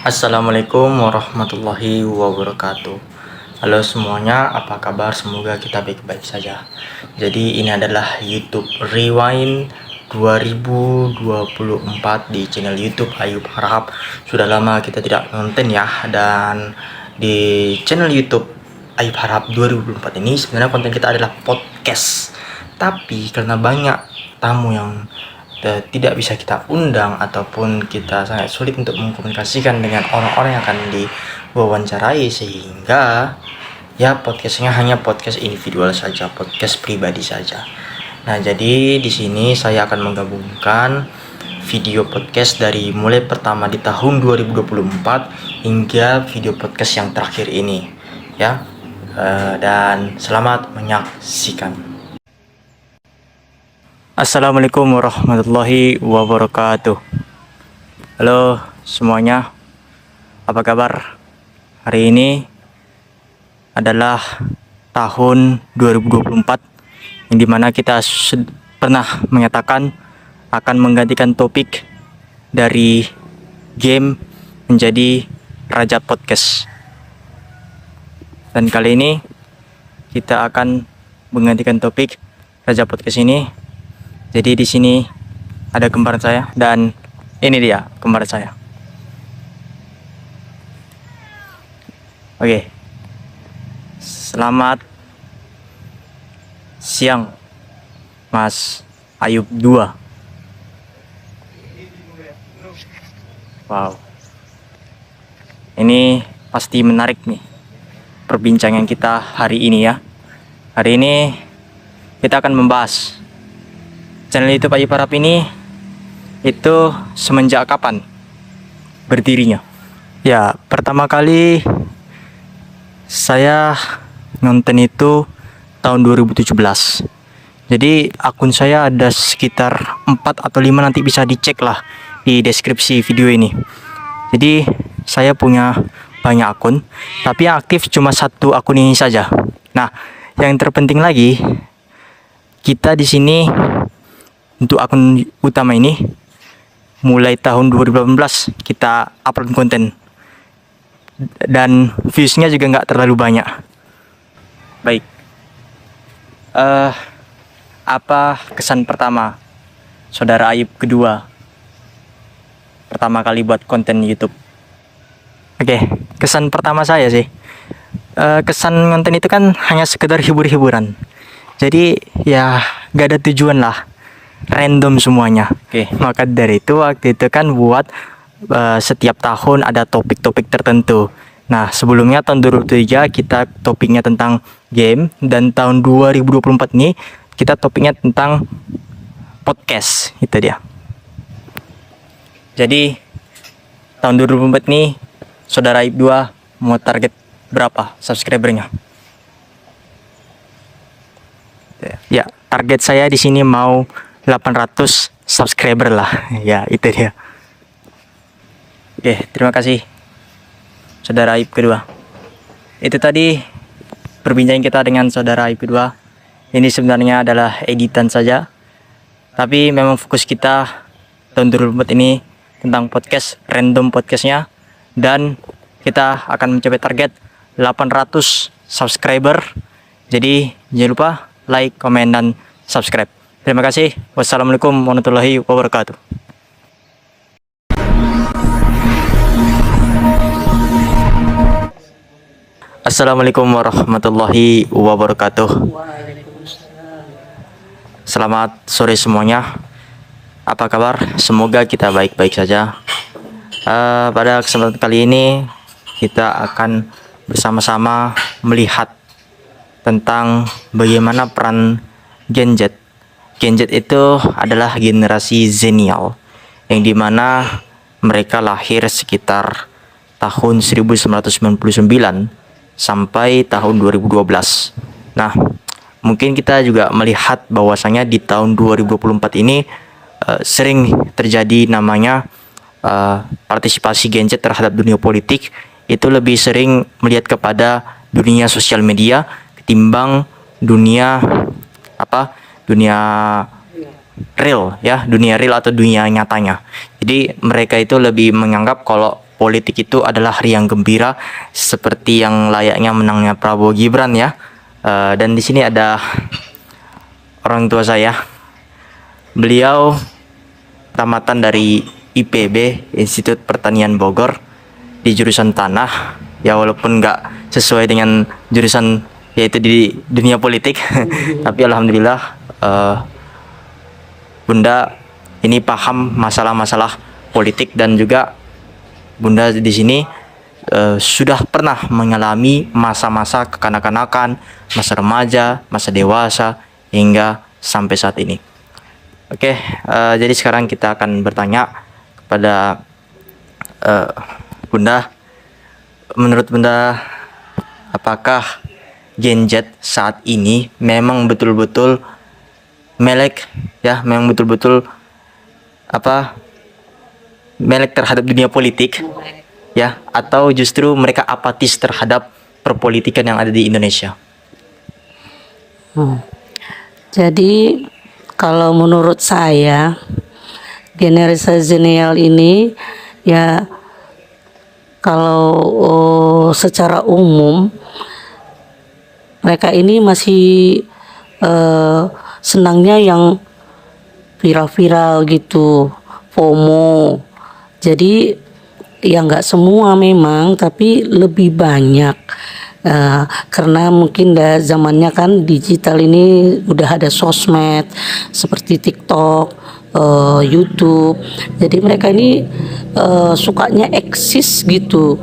Assalamualaikum warahmatullahi wabarakatuh. Halo semuanya, apa kabar? Semoga kita baik-baik saja. Jadi ini adalah YouTube Rewind 2024 di channel YouTube Ayub Harahap. Sudah lama kita tidak nonton ya. Dan di channel YouTube Ayub Harahap 2024 ini sebenarnya konten kita adalah podcast. Tapi karena banyak tamu yang tidak bisa kita undang ataupun kita sangat sulit untuk mengkomunikasikan dengan orang-orang yang akan diwawancarai, sehingga ya podcastnya hanya podcast individual saja, podcast pribadi saja. Nah, jadi di sini saya akan menggabungkan video podcast dari mulai pertama di tahun 2024 hingga video podcast yang terakhir ini ya. Dan selamat menyaksikan. Assalamualaikum warahmatullahi wabarakatuh. Halo semuanya, apa kabar? Hari ini adalah tahun 2024 yang dimana kita pernah menyatakan akan menggantikan topik dari game menjadi Raja Podcast. Dan kali ini kita akan menggantikan topik Raja Podcast ini. Jadi di sini ada kembaran saya dan ini dia kembaran saya. Oke. Selamat siang Mas Ayub 2. Wow. Ini pasti menarik nih perbincangan kita hari ini ya. Hari ini kita akan membahas channel YouTube Ayub Harahap ini itu semenjak kapan berdirinya? Ya, pertama kali saya nonton itu tahun 2017. Jadi akun saya ada sekitar 4 atau 5, nanti bisa dicek lah di deskripsi video ini. Jadi saya punya banyak akun, tapi yang aktif cuma satu akun ini saja. Nah, yang terpenting lagi, kita di sini untuk akun utama ini mulai tahun 2018 kita upload konten dan viewsnya juga nggak terlalu banyak. Baik, apa kesan pertama saudara Ayub kedua pertama kali buat konten YouTube? Oke, kesan pertama saya sih, kesan konten itu kan hanya sekedar hibur-hiburan. Jadi ya nggak ada tujuan lah, random semuanya. Oke, maka dari itu waktu itu kan buat setiap tahun ada topik-topik tertentu. Nah, sebelumnya tahun 2023 kita topiknya tentang game, dan tahun 2024 ini kita topiknya tentang podcast. Itu dia. Jadi tahun 2024 ini saudara Ayub 2 mau target berapa subscribernya? Ya, target saya di sini mau 800 subscriber lah. Ya, itu dia. Oke, terima kasih saudara Ayub kedua. Itu tadi perbincangan kita dengan saudara Ayub kedua. Ini sebenarnya adalah editan saja, tapi memang fokus kita tahun 2024 ini tentang podcast, random podcastnya, dan kita akan mencapai target 800 subscriber. Jadi jangan lupa like, komen, dan subscribe. Terima kasih. Wassalamualaikum warahmatullahi wabarakatuh. Assalamualaikum warahmatullahi wabarakatuh. Selamat sore semuanya. Apa kabar? Semoga kita baik-baik saja. Pada kesempatan kali ini kita akan bersama-sama melihat tentang bagaimana peran Gen Z. Gen Z itu adalah generasi Zenial, yang dimana mereka lahir sekitar tahun 1999 sampai tahun 2012. Nah, mungkin kita juga melihat bahwasanya di tahun 2024 ini sering terjadi namanya partisipasi Gen Z terhadap dunia politik itu lebih sering melihat kepada dunia sosial media ketimbang dunia dunia real ya, dunia real atau dunia nyatanya. Jadi mereka itu lebih menganggap kalau politik itu adalah riang gembira seperti yang layaknya menangnya Prabowo Gibran ya. Dan di sini ada orang tua saya. Beliau tamatan dari IPB, Institut Pertanian Bogor, di jurusan tanah. Ya walaupun nggak sesuai dengan jurusan yaitu di dunia politik, tapi alhamdulillah Bunda ini paham masalah-masalah politik, dan juga Bunda di sini sudah pernah mengalami masa-masa kekanak-kanakan, masa remaja, masa dewasa, hingga sampai saat ini. Oke, jadi sekarang kita akan bertanya kepada Bunda. Menurut Bunda, apakah Gen Z saat ini memang betul-betul melek ya, memang betul-betul melek terhadap dunia politik ya, atau justru mereka apatis terhadap perpolitikan yang ada di Indonesia? Jadi kalau menurut saya generasi zilenial ini ya, kalau secara umum mereka ini masih senangnya yang viral-viral gitu, FOMO. Jadi ya nggak semua memang, tapi lebih banyak. Karena mungkin zamannya kan digital ini udah ada sosmed seperti TikTok, YouTube. Jadi mereka ini sukanya eksis gitu.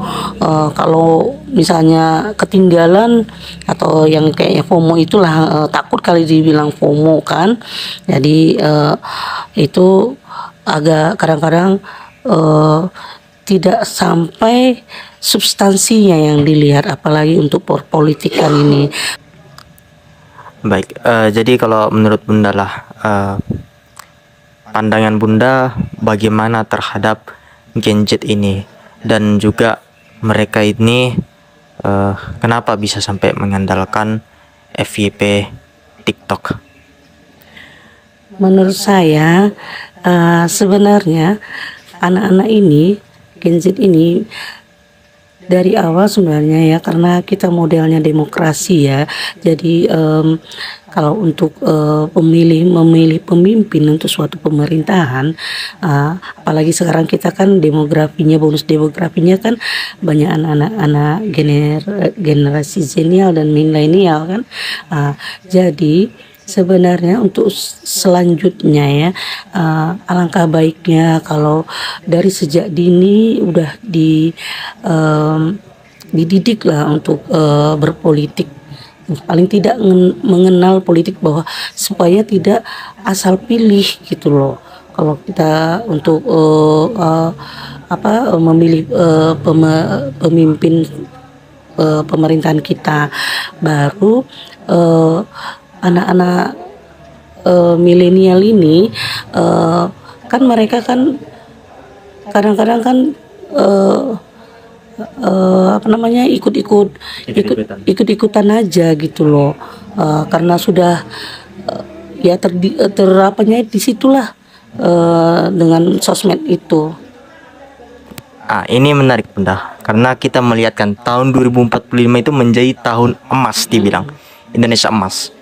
Kalau misalnya ketinggalan atau yang kayaknya FOMO itulah, takut kali dibilang FOMO kan. Jadi itu agak kadang-kadang tidak sampai substansinya yang dilihat, apalagi untuk perpolitikan ini. Baik, jadi kalau menurut Bunda lah, pandangan Bunda bagaimana terhadap Gen Z ini, dan juga mereka ini kenapa bisa sampai mengandalkan FYP TikTok? Menurut saya sebenarnya anak-anak ini, Gen Z ini dari awal sebenarnya ya, karena kita modelnya demokrasi ya. Jadi kalau untuk memilih pemimpin untuk suatu pemerintahan, apalagi sekarang kita kan demografinya, bonus demografinya kan banyak anak-anak generasi zilenial dan milenial kan. Jadi sebenarnya untuk selanjutnya ya, alangkah baiknya kalau dari sejak dini udah dididik lah untuk berpolitik, paling tidak mengenal politik, bahwa supaya tidak asal pilih gitu loh. Kalau kita untuk memilih pemimpin pemerintahan kita, baru anak-anak milenial ini kan mereka kan kadang-kadang kan ikut-ikutan aja gitu loh, karena sudah ya terapanya disitulah dengan sosmed itu. Ini menarik Bunda, karena kita melihatkan tahun 2045 itu menjadi tahun emas, dibilang Indonesia emas.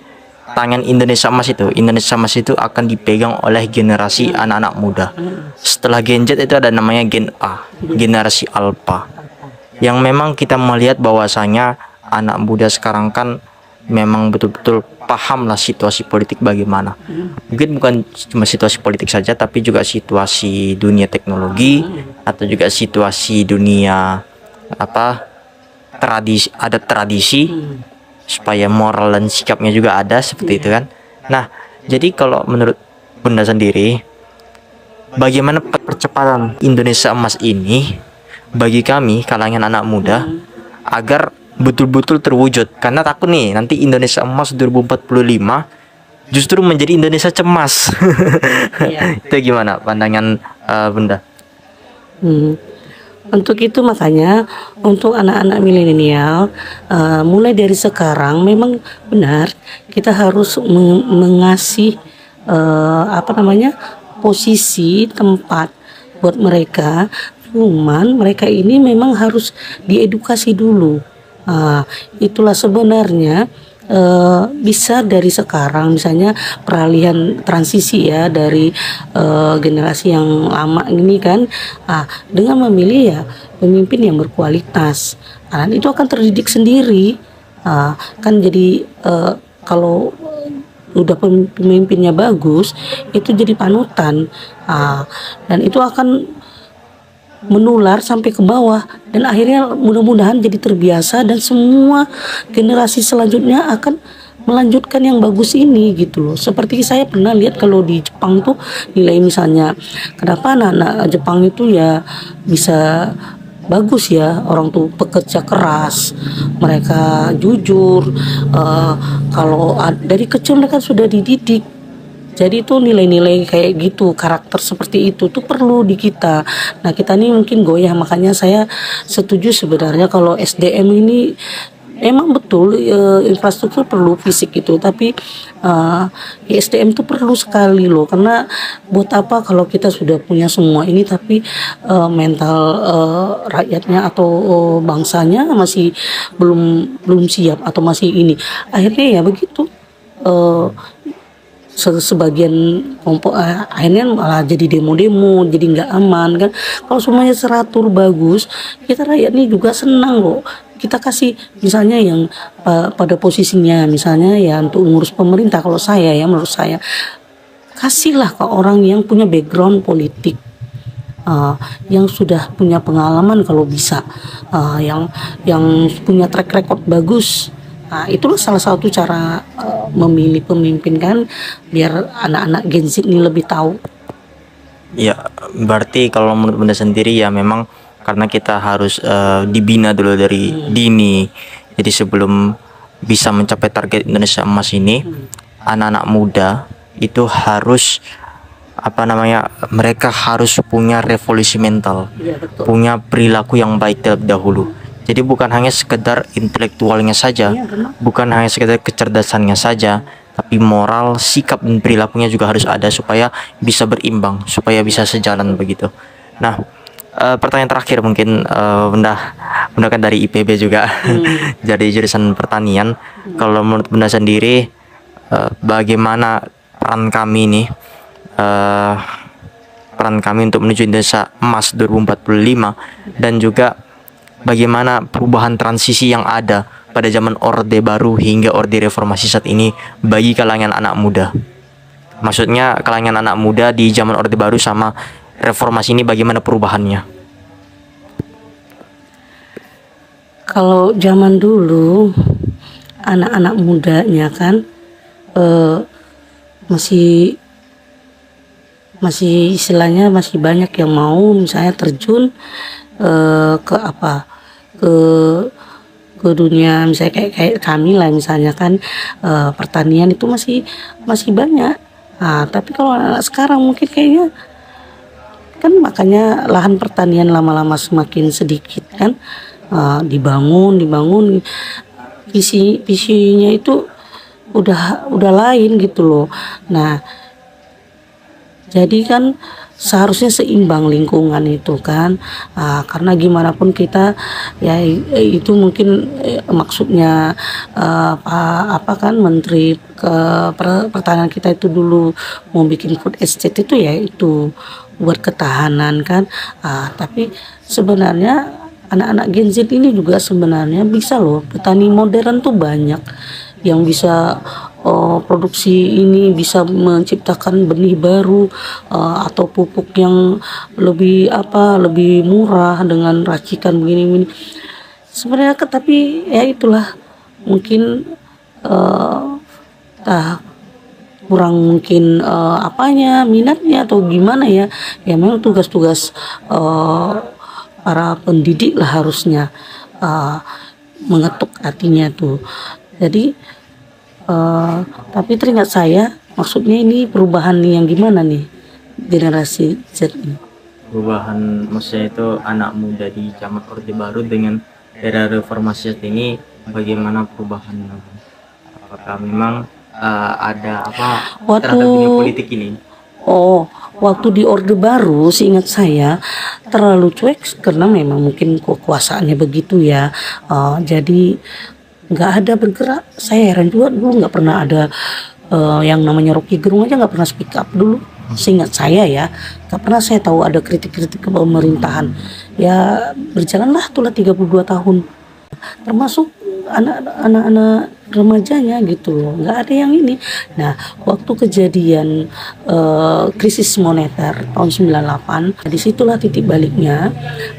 Tangan Indonesia emas itu akan dipegang oleh generasi anak-anak muda. Setelah Gen Z itu ada namanya Gen A, generasi Alpha, yang memang kita melihat bahwasanya anak muda sekarang kan memang betul-betul paham lah situasi politik bagaimana. Mungkin bukan cuma situasi politik saja, tapi juga situasi dunia teknologi, atau juga situasi dunia tradisi, supaya moral dan sikapnya juga ada seperti itu kan. Nah, jadi kalau menurut Bunda sendiri, bagaimana percepatan Indonesia emas ini bagi kami kalangan anak muda agar betul-betul terwujud? Karena takut nih nanti Indonesia emas 2045 justru menjadi Indonesia cemas. Itu gimana pandangan Bunda? Untuk itu makanya untuk anak-anak milenial, mulai dari sekarang memang benar kita harus mengasih posisi tempat buat mereka Cuman mereka ini memang harus diedukasi dulu. Itulah sebenarnya bisa dari sekarang, misalnya peralihan transisi ya dari generasi yang lama ini kan, dengan memilih ya pemimpin yang berkualitas, dan itu akan terdidik sendiri. Kan jadi kalau udah pemimpinnya bagus, itu jadi panutan, dan itu akan menular sampai ke bawah, dan akhirnya mudah-mudahan jadi terbiasa dan semua generasi selanjutnya akan melanjutkan yang bagus ini gitu loh. Seperti saya pernah lihat kalau di Jepang tuh nilai, misalnya kenapa anak-anak Jepang itu ya bisa bagus ya, orang tuh pekerja keras, mereka jujur, kalau dari kecil mereka sudah dididik. Jadi itu nilai-nilai kayak gitu, karakter seperti itu tuh perlu di kita. Nah, kita nih mungkin goyah, makanya saya setuju sebenarnya kalau SDM ini emang betul, infrastruktur perlu fisik itu, tapi SDM itu perlu sekali loh, karena buat apa kalau kita sudah punya semua ini tapi mental rakyatnya atau bangsanya masih belum siap atau masih ini, akhirnya ya begitu. Sebagian kelompok akhirnya malah jadi demo-demo, jadi nggak aman kan. Kalau semuanya teratur bagus, kita rakyat ini juga senang loh. Kita kasih misalnya yang pada posisinya, misalnya ya untuk ngurus pemerintah, kalau saya ya, menurut saya kasihlah ke orang yang punya background politik, yang sudah punya pengalaman kalau bisa, yang punya track record bagus. Itulah salah satu cara memilih pemimpin kan, biar anak-anak Gen Z ini lebih tahu. Ya, berarti kalau menurut Bunda sendiri ya memang karena kita harus dibina dulu dari dini. Jadi sebelum bisa mencapai target Indonesia Emas ini, anak-anak muda itu harus mereka harus punya revolusi mental, Ya, betul. punya perilaku yang baik terlebih dahulu. Jadi bukan hanya sekedar intelektualnya saja, Iya, benar. bukan hanya sekedar kecerdasannya saja, tapi moral, sikap dan perilakunya juga harus ada supaya bisa berimbang, supaya bisa sejalan begitu. Nah, pertanyaan terakhir mungkin, Bunda kan dari IPB juga, jadi jurusan pertanian. Kalau menurut Bunda sendiri, bagaimana peran kami nih, peran kami untuk menuju Indonesia Emas 2045, dan juga bagaimana perubahan transisi yang ada pada zaman Orde Baru hingga Orde Reformasi saat ini bagi kalangan anak muda. Maksudnya kalangan anak muda di zaman Orde Baru sama Reformasi ini bagaimana perubahannya? Kalau zaman dulu anak-anak mudanya kan masih istilahnya masih banyak yang mau misalnya terjun ke dunia, misalnya kayak kami lah misalnya kan, pertanian itu masih banyak. Tapi kalau anak sekarang mungkin kayaknya kan, makanya lahan pertanian lama-lama semakin sedikit kan, dibangun visinya itu udah lain gitu loh. Nah, jadi kan seharusnya seimbang lingkungan itu kan, karena gimana pun kita ya itu mungkin maksudnya apa kan Menteri Pertanian kita itu dulu mau bikin food estate itu ya itu buat ketahanan kan, tapi sebenarnya anak-anak Gen Z ini juga sebenarnya bisa loh, petani modern tuh banyak yang bisa produksi ini, bisa menciptakan benih baru, atau pupuk yang lebih murah dengan racikan begini sebenarnya. Tapi ya itulah mungkin kurang mungkin minatnya atau gimana ya memang tugas-tugas para pendidik lah harusnya mengetuk hatinya tuh. Jadi tapi teringat saya, maksudnya ini perubahan nih yang gimana nih generasi Z ini? Perubahan maksudnya itu anak muda di zaman Orde Baru dengan era reformasi saat ini, bagaimana perubahannya? Apakah memang ada terhadap dunia politik ini? Waktu di Orde Baru, seingat saya terlalu cuek karena memang mungkin kekuasaannya begitu ya. Jadi nggak ada bergerak. Saya heran juga dulu nggak pernah ada yang namanya Rocky Gerung aja nggak pernah speak up dulu. Seingat saya ya, nggak pernah saya tahu ada kritik-kritik ke pemerintahan. Ya berjalanlah itulah 32 tahun, termasuk anak-anak remajanya gitu loh, nggak ada yang ini. Nah, waktu kejadian krisis moneter tahun 98, disitulah titik baliknya,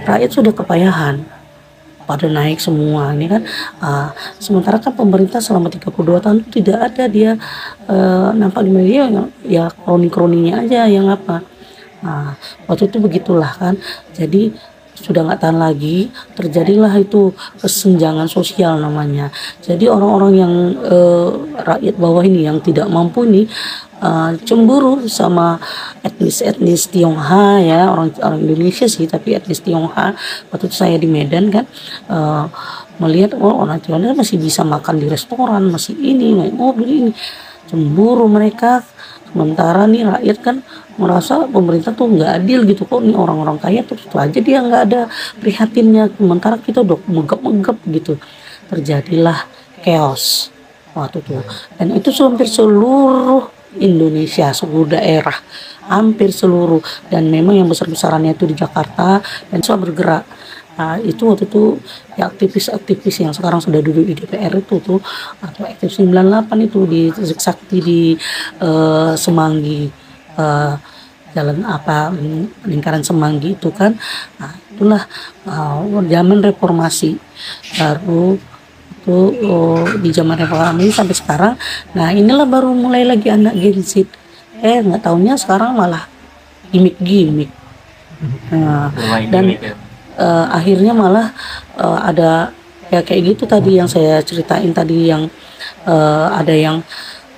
rakyat sudah kepayahan, pada naik semua ini kan. Sementara kan pemerintah selama 32 tahun itu tidak ada dia nampak di media ya kroni-kroninya aja yang apa. Waktu itu begitulah kan, jadi sudah nggak tahan lagi, terjadilah itu kesenjangan sosial namanya. Jadi orang-orang yang rakyat bawah ini yang tidak mampu ini cemburu sama etnis Tionghoa ya, orang Indonesia sih tapi etnis Tionghoa. Waktu itu saya di Medan kan melihat orang Tionghoa masih bisa makan di restoran, masih ini naik mobil ini, cemburu mereka. Sementara nih rakyat kan merasa pemerintah tuh nggak adil gitu, kok nih orang-orang kaya terus itu aja dia nggak ada prihatinnya, sementara kita udah megap-megap gitu. Terjadilah chaos waktu itu, dan itu hampir seluruh Indonesia, seluruh daerah, hampir seluruh, dan memang yang besar-besarannya itu di Jakarta dan semua bergerak. Itu waktu itu ya aktivis-aktivis yang sekarang sudah duduk di DPR itu tuh, atau aktivis 98 itu di Sakti di Semanggi, jalan apa lingkaran Semanggi itu kan. Itulah zaman reformasi baru itu, di zaman reformasi sampai sekarang. Nah inilah baru mulai lagi anak Gen Z, nggak taunya sekarang malah gimmick-gimmick. Dan akhirnya malah ada ya kayak gitu tadi yang saya ceritain tadi, yang ada yang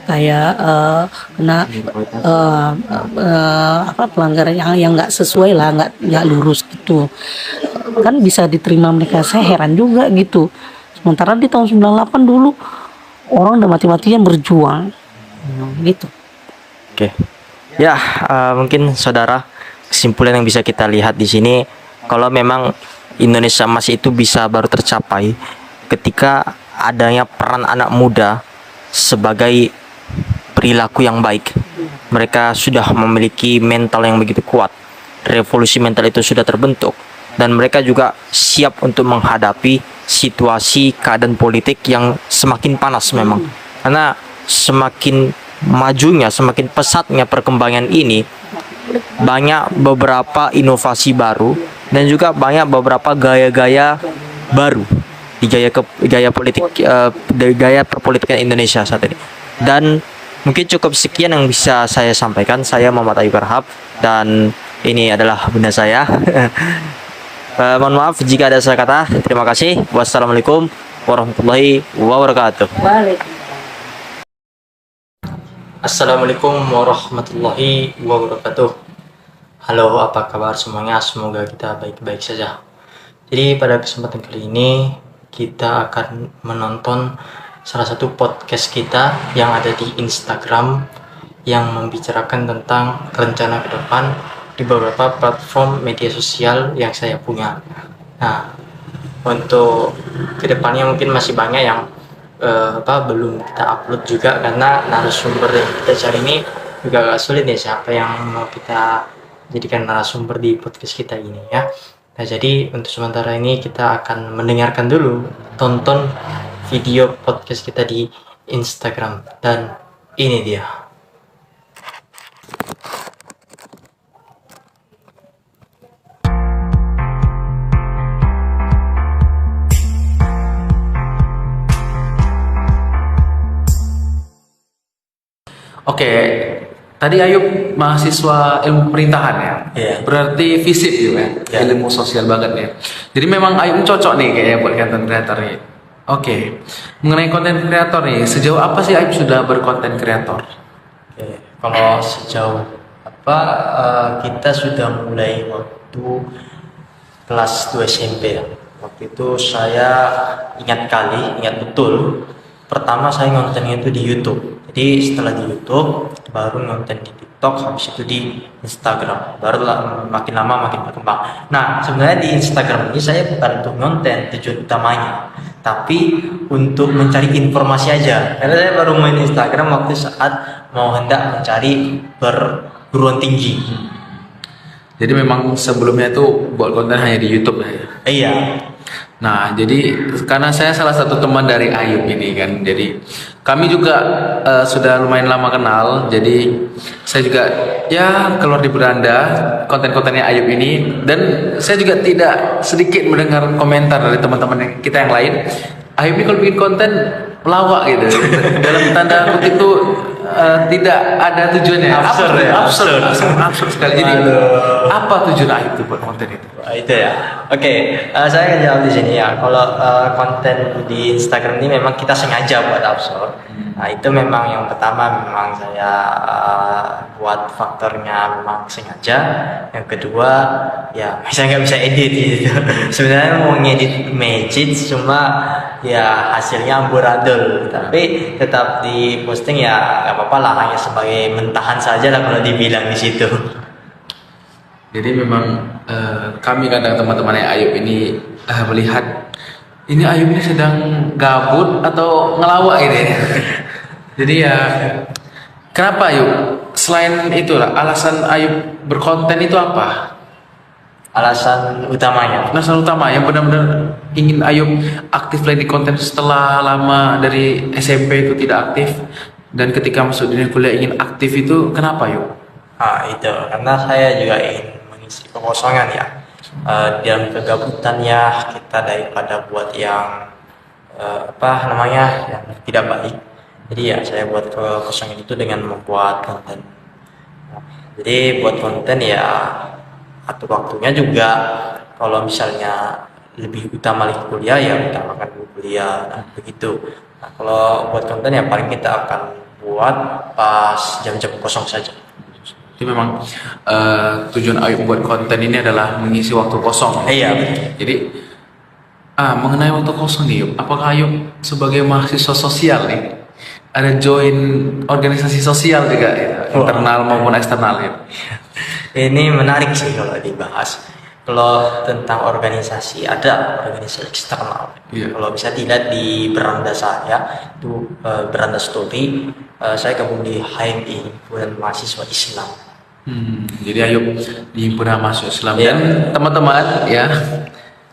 kayak kena pelanggaran yang nggak sesuai lah, nggak lurus gitu kan, bisa diterima mereka. Saya heran juga gitu, sementara di tahun 98 dulu orang udah mati-matian berjuang gitu. Oke. Ya, mungkin saudara, kesimpulan yang bisa kita lihat di sini, kalau memang Indonesia Emas itu bisa baru tercapai ketika adanya peran anak muda sebagai perilaku yang baik. Mereka sudah memiliki mental yang begitu kuat. Revolusi mental itu sudah terbentuk, dan mereka juga siap untuk menghadapi situasi keadaan politik yang semakin panas memang. Karena semakin majunya, semakin pesatnya perkembangan ini, banyak beberapa inovasi baru dan juga banyak beberapa gaya-gaya baru di gaya politik, gaya perpolitikan Indonesia saat ini. Dan mungkin cukup sekian yang bisa saya sampaikan. Saya Muhammad Ayub Arhab dan ini adalah bunda saya. Mohon maaf jika ada salah kata. Terima kasih. Wassalamualaikum warahmatullahi wabarakatuh. Assalamualaikum warahmatullahi wabarakatuh. Halo, apa kabar semuanya? Semoga kita baik-baik saja. Jadi pada kesempatan kali ini kita akan menonton salah satu podcast kita yang ada di Instagram yang membicarakan tentang rencana ke depan di beberapa platform media sosial yang saya punya. Nah, untuk kedepannya mungkin masih banyak yang belum kita upload juga, karena narasumber yang kita cari ini juga agak sulit ya, siapa yang mau kita jadikan narasumber di podcast kita ini ya. Nah, jadi untuk sementara ini kita akan mendengarkan dulu, tonton video podcast kita di Instagram, dan ini dia. Oke, tadi Ayub mahasiswa ilmu pemerintahan ya. Iya. Berarti fisip juga ya. Iya. Ilmu sosial banget ya. Jadi memang Ayub cocok nih kayaknya buat content creator nih. Oke, mengenai konten kreator nih, sejauh apa sih Ayub sudah berkonten kreator? Oke, kalau sejauh apa, kita sudah mulai waktu kelas 2 SMP ya. Waktu itu saya ingat betul, pertama saya ngontennya itu di YouTube. Jadi setelah di YouTube baru ngonten di TikTok. TikTok, habis itu di Instagram. Barulah makin lama makin berkembang. Nah, sebenarnya di Instagram ini saya bukan untuk konten tujuan utamanya, tapi untuk mencari informasi aja. Karena saya baru main Instagram waktu saat mau hendak mencari perguruan tinggi. Jadi memang sebelumnya itu buat konten hanya di YouTube ya. Iya. Nah, jadi karena saya salah satu teman dari Ayub ini kan, jadi kami juga sudah lumayan lama kenal. Jadi saya juga ya keluar di beranda konten-kontennya Ayub ini, dan saya juga tidak sedikit mendengar komentar dari teman-teman kita yang lain. Ayub ini kalau bikin konten pelawak gitu, dalam tanda kutip itu tidak ada tujuannya. Absurd sekali. Jadi apa tujuan Ayub itu buat konten itu? Itu ya. Oke, saya akan jawab di sini ya. Kalau konten di Instagram ini memang kita sengaja buat absurd. Nah, itu memang yang pertama, memang saya buat faktornya memang sengaja. Yang kedua, ya saya nggak bisa edit gitu. Sebenarnya mau ngedit magic, cuma ya hasilnya amburadul. Tapi tetap di posting ya nggak apa-apa lah, hanya sebagai mentahan saja lah kalau dibilang di situ. Jadi memang kami kadang teman-teman yang Ayub ini melihat ini Ayub ini sedang gabut atau ngelawak ini. Jadi ya kenapa Ayub? Selain itulah alasan Ayub berkonten itu apa? Alasan utamanya. Alasan utama yang benar-benar ingin Ayub aktif lagi di konten setelah lama dari SMP itu tidak aktif, dan ketika masuk dunia kuliah ingin aktif, itu kenapa Ayub? Itu karena saya juga ingin mengisi kekosongan ya. Dalam kegabutan ya, kita daripada buat yang yang tidak baik. Jadi ya saya buat kekosongan itu dengan membuat konten. Jadi buat konten ya, atur waktunya juga. Kalau misalnya lebih utama lagi kuliah, ya utamakan dulu kuliah. Nah, begitu. Nah, kalau buat konten ya paling kita akan buat pas jam-jam kosong saja. Jadi memang tujuan Ayub buat konten ini adalah mengisi waktu kosong. Iya. Jadi mengenai waktu kosong nih, Ayub, apakah Ayub sebagai mahasiswa sosial nih ada join organisasi sosial juga ya, internal maupun eksternal ya? Ini menarik sih kalau dibahas. Kalau tentang organisasi, ada organisasi eksternal. Iya. Kalau bisa dilihat di beranda saya, itu beranda story, saya gabung di HMI, Himpunan Mahasiswa Islam. Jadi Ayub di Himpunan Mahasiswa Islam. Iya. Dan teman-teman ya,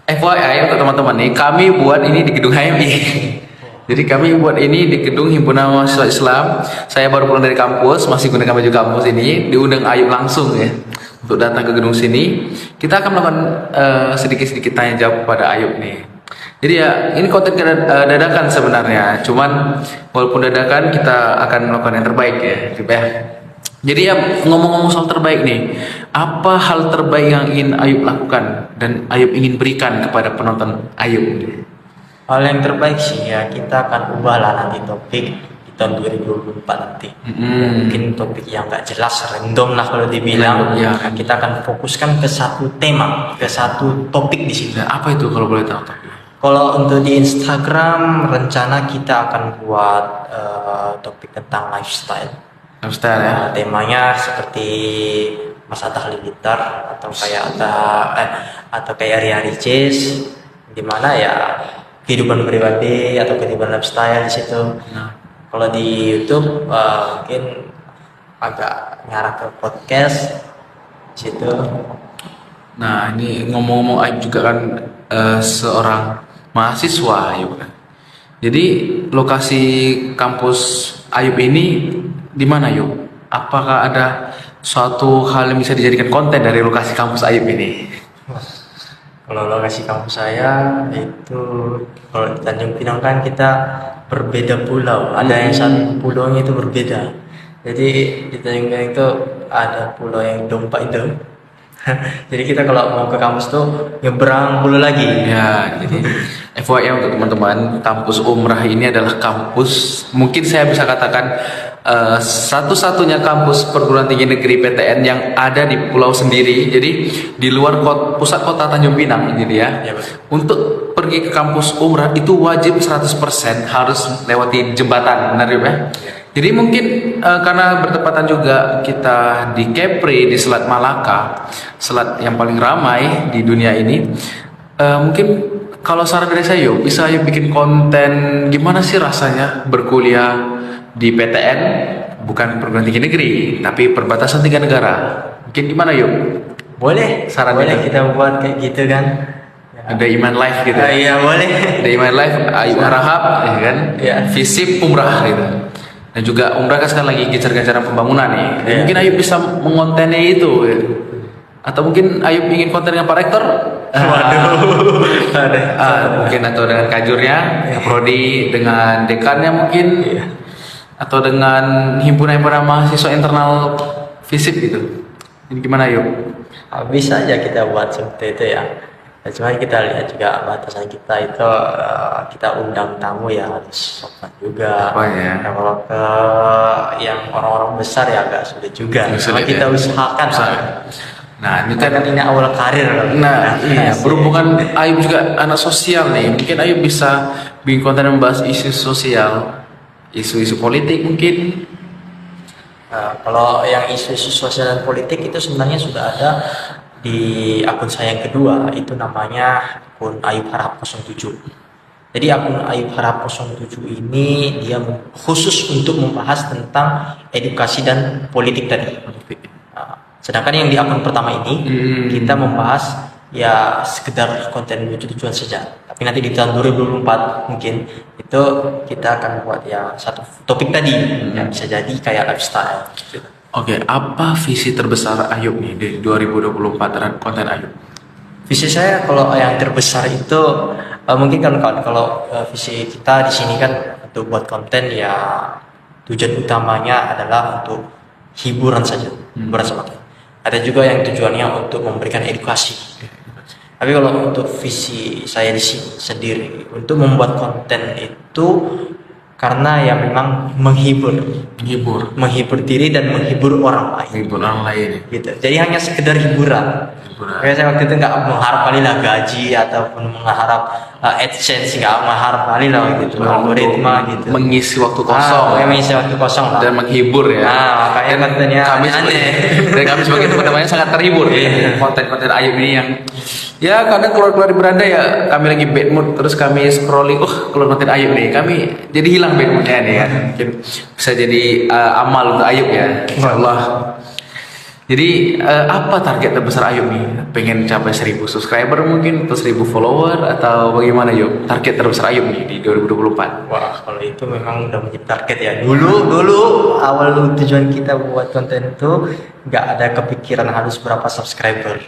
FYI untuk teman-teman nih, kami buat ini di gedung HMI. Jadi kami buat ini di gedung Himpunan Mahasiswa Islam. Saya baru pulang dari kampus, masih gunakan baju kampus ini, diundang Ayub langsung ya untuk datang ke gedung sini. Kita akan melakukan sedikit-sedikit tanya jawab kepada Ayub nih. Jadi ya ini konten dadakan sebenarnya, cuman walaupun dadakan kita akan melakukan yang terbaik ya, gitu ya. Jadi ya ngomong-ngomong soal terbaik nih, apa hal terbaik yang ingin Ayub lakukan dan Ayub ingin berikan kepada penonton Ayub? Hal yang terbaik sih ya, kita akan ubahlah nanti topik di tahun 2024 nanti. Mungkin topik yang nggak jelas, random lah kalau dibilang. Ya. Kita akan fokuskan ke satu tema, ke satu topik di sini. Dan apa itu kalau boleh tahu? Kalau untuk di Instagram, rencana kita akan buat topik tentang lifestyle. Lifestyle ya. Temanya seperti Mas Atta Halilintar atau kayak Ria Ricis, di mana ya kehidupan pribadi atau kehidupan lifestyle di situ. Nah. Kalau di YouTube mungkin agak ngarah ke podcast di situ. Nah, ini ngomong-ngomong Ayub juga kan seorang mahasiswa Ayub kan. Jadi lokasi kampus Ayub ini di mana Ayub? Apakah ada suatu hal yang bisa dijadikan konten dari lokasi kampus Ayub ini? Kalau lokasi kampus saya itu, kalau di Tanjung Pinang kan kita berbeda pulau. Ada yang satu pulaunya itu berbeda. Jadi di Tanjung Pinang itu ada pulau yang Dompa itu. Jadi kita kalau mau ke kampus tuh nyebrang pulau lagi. Ya, jadi FYI untuk teman-teman, kampus Umrah ini adalah kampus, mungkin saya bisa katakan satu-satunya kampus perguruan tinggi negeri PTN yang ada di pulau sendiri. Jadi di luar pusat kota Tanjung Pinang gitu ya. Ya, betul. Untuk pergi ke kampus Umrah itu wajib 100% harus lewati jembatan, benar ya? Jadi mungkin karena bertepatan juga kita di Kepri, di Selat Malaka, selat yang paling ramai di dunia ini, mungkin kalau saran dari saya yuk, bisa yuk bikin konten gimana sih rasanya berkuliah di PTN, bukan perguruan tinggi negeri, tapi perbatasan 3 negara. Mungkin gimana yuk? Boleh, Sarannya. boleh kita buat kayak gitu kan. Ada Iman Live gitu. Iya boleh. Ada Iman Live, Ayu Rahab, ya kan? Iya. Visip umrah gitu. Dan juga umrah kan sekarang lagi gencar-gencaran pembangunan nih. Iya. Mungkin Ayub bisa mengontennya itu. Ya. Atau mungkin Ayub ingin konten dengan Pak Rektor. Mungkin atau dengan kajurnya, prodi dengan dekannya mungkin. Atau dengan himpunan mahasiswa internal Visip gitu. Ini gimana Ayub? Bisa aja kita buat seperti itu ya. Ya, cuma kita lihat juga batasan kita itu kita undang tamu ya harus sopan juga. Oh, ya. Nah, kalau ke yang orang-orang besar ya agak sulit juga. Sulit, Cuma kita ya. usahakan. Nah, ini Kan kan ini awal karir. Nah, iya, berhubungan Ayub juga anak sosial nih. Mungkin Ayub bisa bikin konten yang membahas isu sosial, isu-isu politik mungkin. Kalau yang isu-isu sosial dan politik itu sebenarnya sudah ada di akun saya yang kedua, itu namanya akun Ayub Harahap 07. Jadi akun Ayub Harahap 07 ini dia khusus untuk membahas tentang edukasi dan politik tadi. Sedangkan yang di akun pertama ini kita membahas ya sekedar konten lucu-lucuan saja. Tapi nanti di tahun 2024 mungkin itu kita akan buat ya satu topik tadi yang bisa jadi kayak lifestyle. Oke, apa visi terbesar Ayub nih di 2024 terhadap konten Ayub? Visi saya kalau yang terbesar itu mungkin kan kalau visi kita di sini kan untuk buat konten ya tujuan utamanya adalah untuk hiburan saja, hiburan semata. Ada juga yang tujuannya untuk memberikan edukasi. Tapi kalau untuk visi saya di sini sendiri untuk membuat konten itu karena ya memang menghibur diri dan menghibur orang lain. Menghibur orang lain. Gitu. Jadi hanya sekedar hiburan. Makanya saya waktu itu nggak mengharap kali lah gaji ataupun mengharap AdSense, nggak mengharap kali lah gitu algoritma gitu. Mengisi waktu kosong. Mengisi waktu kosong lah. Dan menghibur ya. Makanya kontennya kami aneh. Dan kami sebagai teman-temannya sangat terhibur konten-konten Ayub ini yang ya kadang keluar di beranda ya kami lagi bad mood terus kami scrolling keluar konten Ayub nih kami jadi hilang bad moodnya nih ya mungkin bisa jadi amal untuk Ayub ya insyaallah. Jadi apa target terbesar Ayub nih? Pengen capai 1000 subscriber mungkin atau 1000 follower atau bagaimana Ayub? Target terbesar Ayub nih di 2024. Wah, kalau itu memang udah menjadi target ya. Dulu awal tujuan kita buat konten itu nggak ada kepikiran harus berapa subscriber.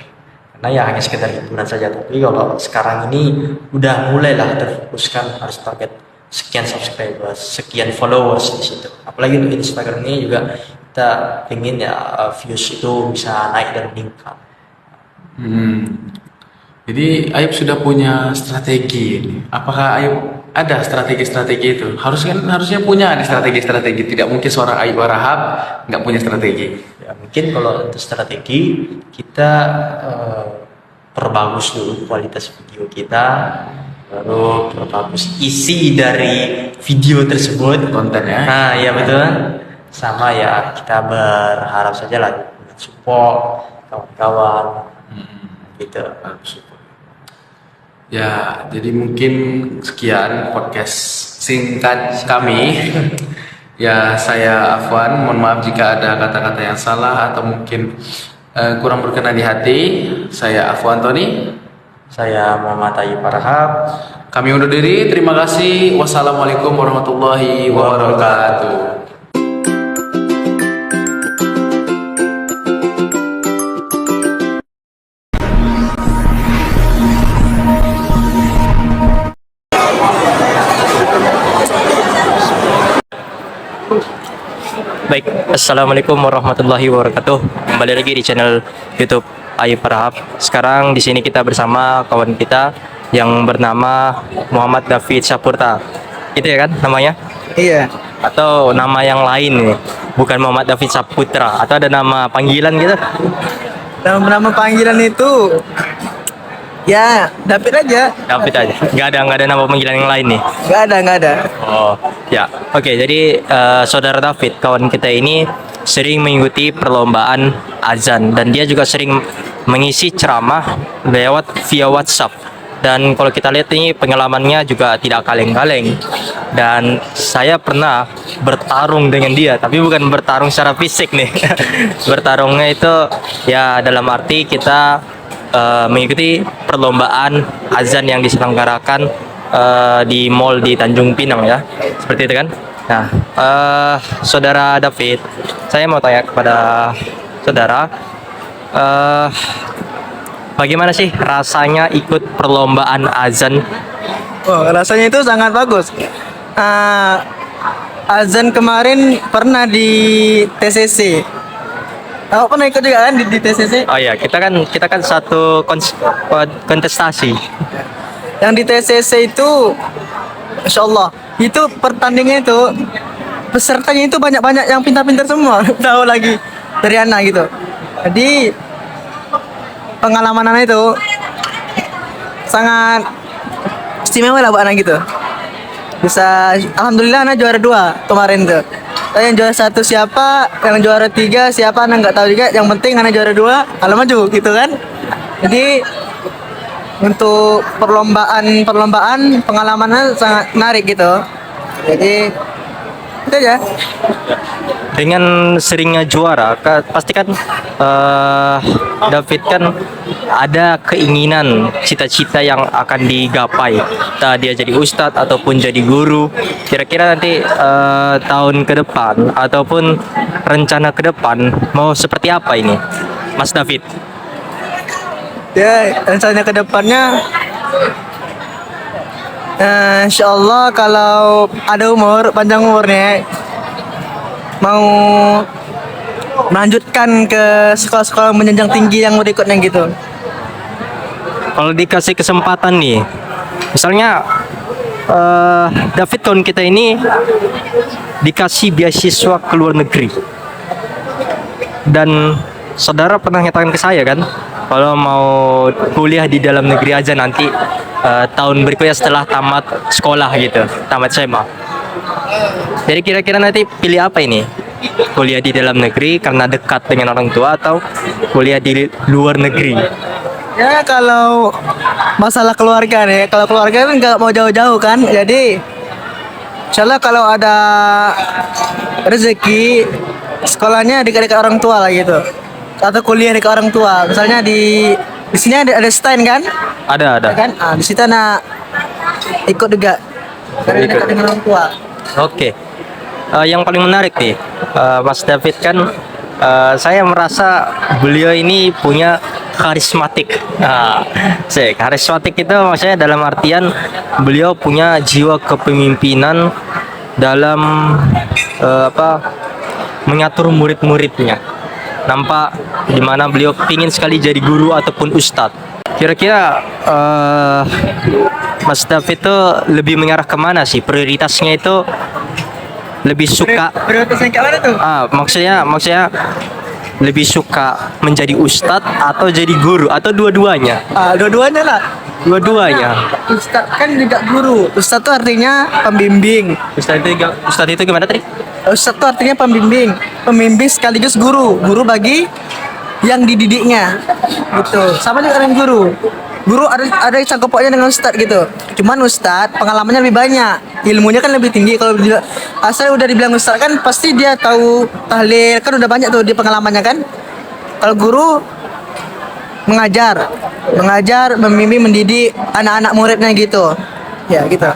Karena ya hanya sekedar hiburan saja. Tapi kalau sekarang ini udah mulailah terfokuskan harus target sekian subscribers, sekian followers di situ. Apalagi untuk Instagram ini juga kita ingin ya views itu bisa naik dan meningkat. Jadi Ayub sudah punya strategi ini. Apakah Ayub ada strategi-strategi itu? Harusnya punya ada strategi-strategi. Tidak mungkin seorang Ayub Rahab nggak punya strategi. Ya, mungkin kalau untuk strategi kita perbagus dulu kualitas video kita, baru perbagus isi dari video tersebut, Kontennya. Nah, iya betul. Sama ya kita berharap saja lah dengan support kawan-kawan gitu. Ya, jadi mungkin sekian podcast singkat kami. Ya, saya Afwan. Mohon maaf jika ada kata-kata yang salah atau mungkin kurang berkenan di hati. Saya Afwan Tony. Saya Muhammad Ayub Harahap. Kami undur diri. Terima kasih. Wassalamualaikum warahmatullahi wabarakatuh. Baik, assalamualaikum warahmatullahi wabarakatuh. Kembali lagi di channel YouTube Ayub Harahap. Sekarang di sini kita bersama kawan kita yang bernama Muhammad David Sapurta. Itu ya kan namanya? Iya. Atau nama yang lain nih? Bukan Muhammad David Saputra atau ada nama panggilan gitu? Nama panggilan itu ya David aja. David aja. Nggak ada nama panggilan yang lain nih. Nggak ada. Oh, Ya, oke. Jadi saudara David, kawan kita ini sering mengikuti perlombaan azan dan dia juga sering mengisi ceramah lewat via WhatsApp. Dan kalau kita lihat ini pengalamannya juga tidak kaleng-kaleng. Dan saya pernah bertarung dengan dia, tapi bukan bertarung secara fisik nih. Bertarungnya itu ya dalam arti kita mengikuti perlombaan azan yang diselenggarakan di mall di Tanjung Pinang ya, seperti itu kan. Nah, saudara David, saya mau tanya kepada saudara, bagaimana sih rasanya ikut perlombaan azan? Oh, rasanya itu sangat bagus. Azan kemarin pernah di TCC. Aku pernah ikut juga kan di TCC. Oh ya, kita kan satu kontestasi. Yang di TCC itu, Masya Allah, itu pertandingan itu pesertanya itu banyak-banyak yang pintar-pintar semua. Tahu lagi dari anak gitu. Jadi pengalaman anak itu sangat istimewa lah buat anak gitu. Bisa, alhamdulillah anak juara 2 kemarin tuh. Dan yang juara 1 siapa, yang juara 3 siapa anak nggak tahu juga. Yang penting anak juara 2, kalau maju gitu kan. Jadi untuk perlombaan pengalamannya sangat menarik gitu. Jadi itu aja. Dengan seringnya juara, pasti kan David kan ada keinginan, cita-cita yang akan digapai. Entah dia jadi ustadz ataupun jadi guru. Kira-kira nanti tahun ke depan ataupun rencana ke depan mau seperti apa ini, Mas David? Ya, rencana ke depannya insya Allah kalau ada panjang umurnya mau melanjutkan ke sekolah-sekolah menjenjang tinggi yang berikutnya gitu. Kalau dikasih kesempatan nih, misalnya David tahun kita ini dikasih beasiswa ke luar negeri, dan saudara pernah nyatakan ke saya kan, kalau mau kuliah di dalam negeri aja nanti tahun berikutnya setelah tamat sekolah gitu, tamat SMA. Jadi kira-kira nanti pilih apa ini? Kuliah di dalam negeri karena dekat dengan orang tua atau kuliah di luar negeri? Ya kalau masalah keluarga nih, kalau keluarga kan nggak mau jauh-jauh kan, jadi insyaallah kalau ada rezeki sekolahnya dekat-dekat orang tua lah gitu, atau kuliah dekat orang tua. Misalnya di sini ada stand kan? Ada. Kan? Di situ anak ikut juga karena dekat dengan orang tua. Oke. Yang paling menarik nih, Mas David kan, saya merasa beliau ini punya karismatik. Karismatik itu maksudnya dalam artian beliau punya jiwa kepemimpinan dalam mengatur murid-muridnya. Nampak dimana beliau pingin sekali jadi guru ataupun ustadz. Kira-kira Mas David itu lebih mengarah kemana sih? Prioritasnya itu lebih suka Prioritasnya kayak mana tuh? maksudnya lebih suka menjadi ustadz atau jadi guru atau dua-duanya? Dua-duanya lah. Dua-duanya. Ustadz kan juga guru. Ustadz itu artinya pembimbing. Ustadz itu gimana tadi? Ustadz itu artinya pembimbing. Pembimbing sekaligus guru. Guru bagi yang dididiknya. Gitu. Sama juga dengan guru. Guru ada yang sangkut pautnya dengan ustadz gitu. Cuman ustadz pengalamannya lebih banyak, ilmunya kan lebih tinggi. Kalau asal udah dibilang ustadz kan pasti dia tahu tahlil, kan udah banyak tuh di pengalamannya kan. Kalau guru mengajar, membimbing, mendidik anak-anak muridnya gitu. Ya gitu.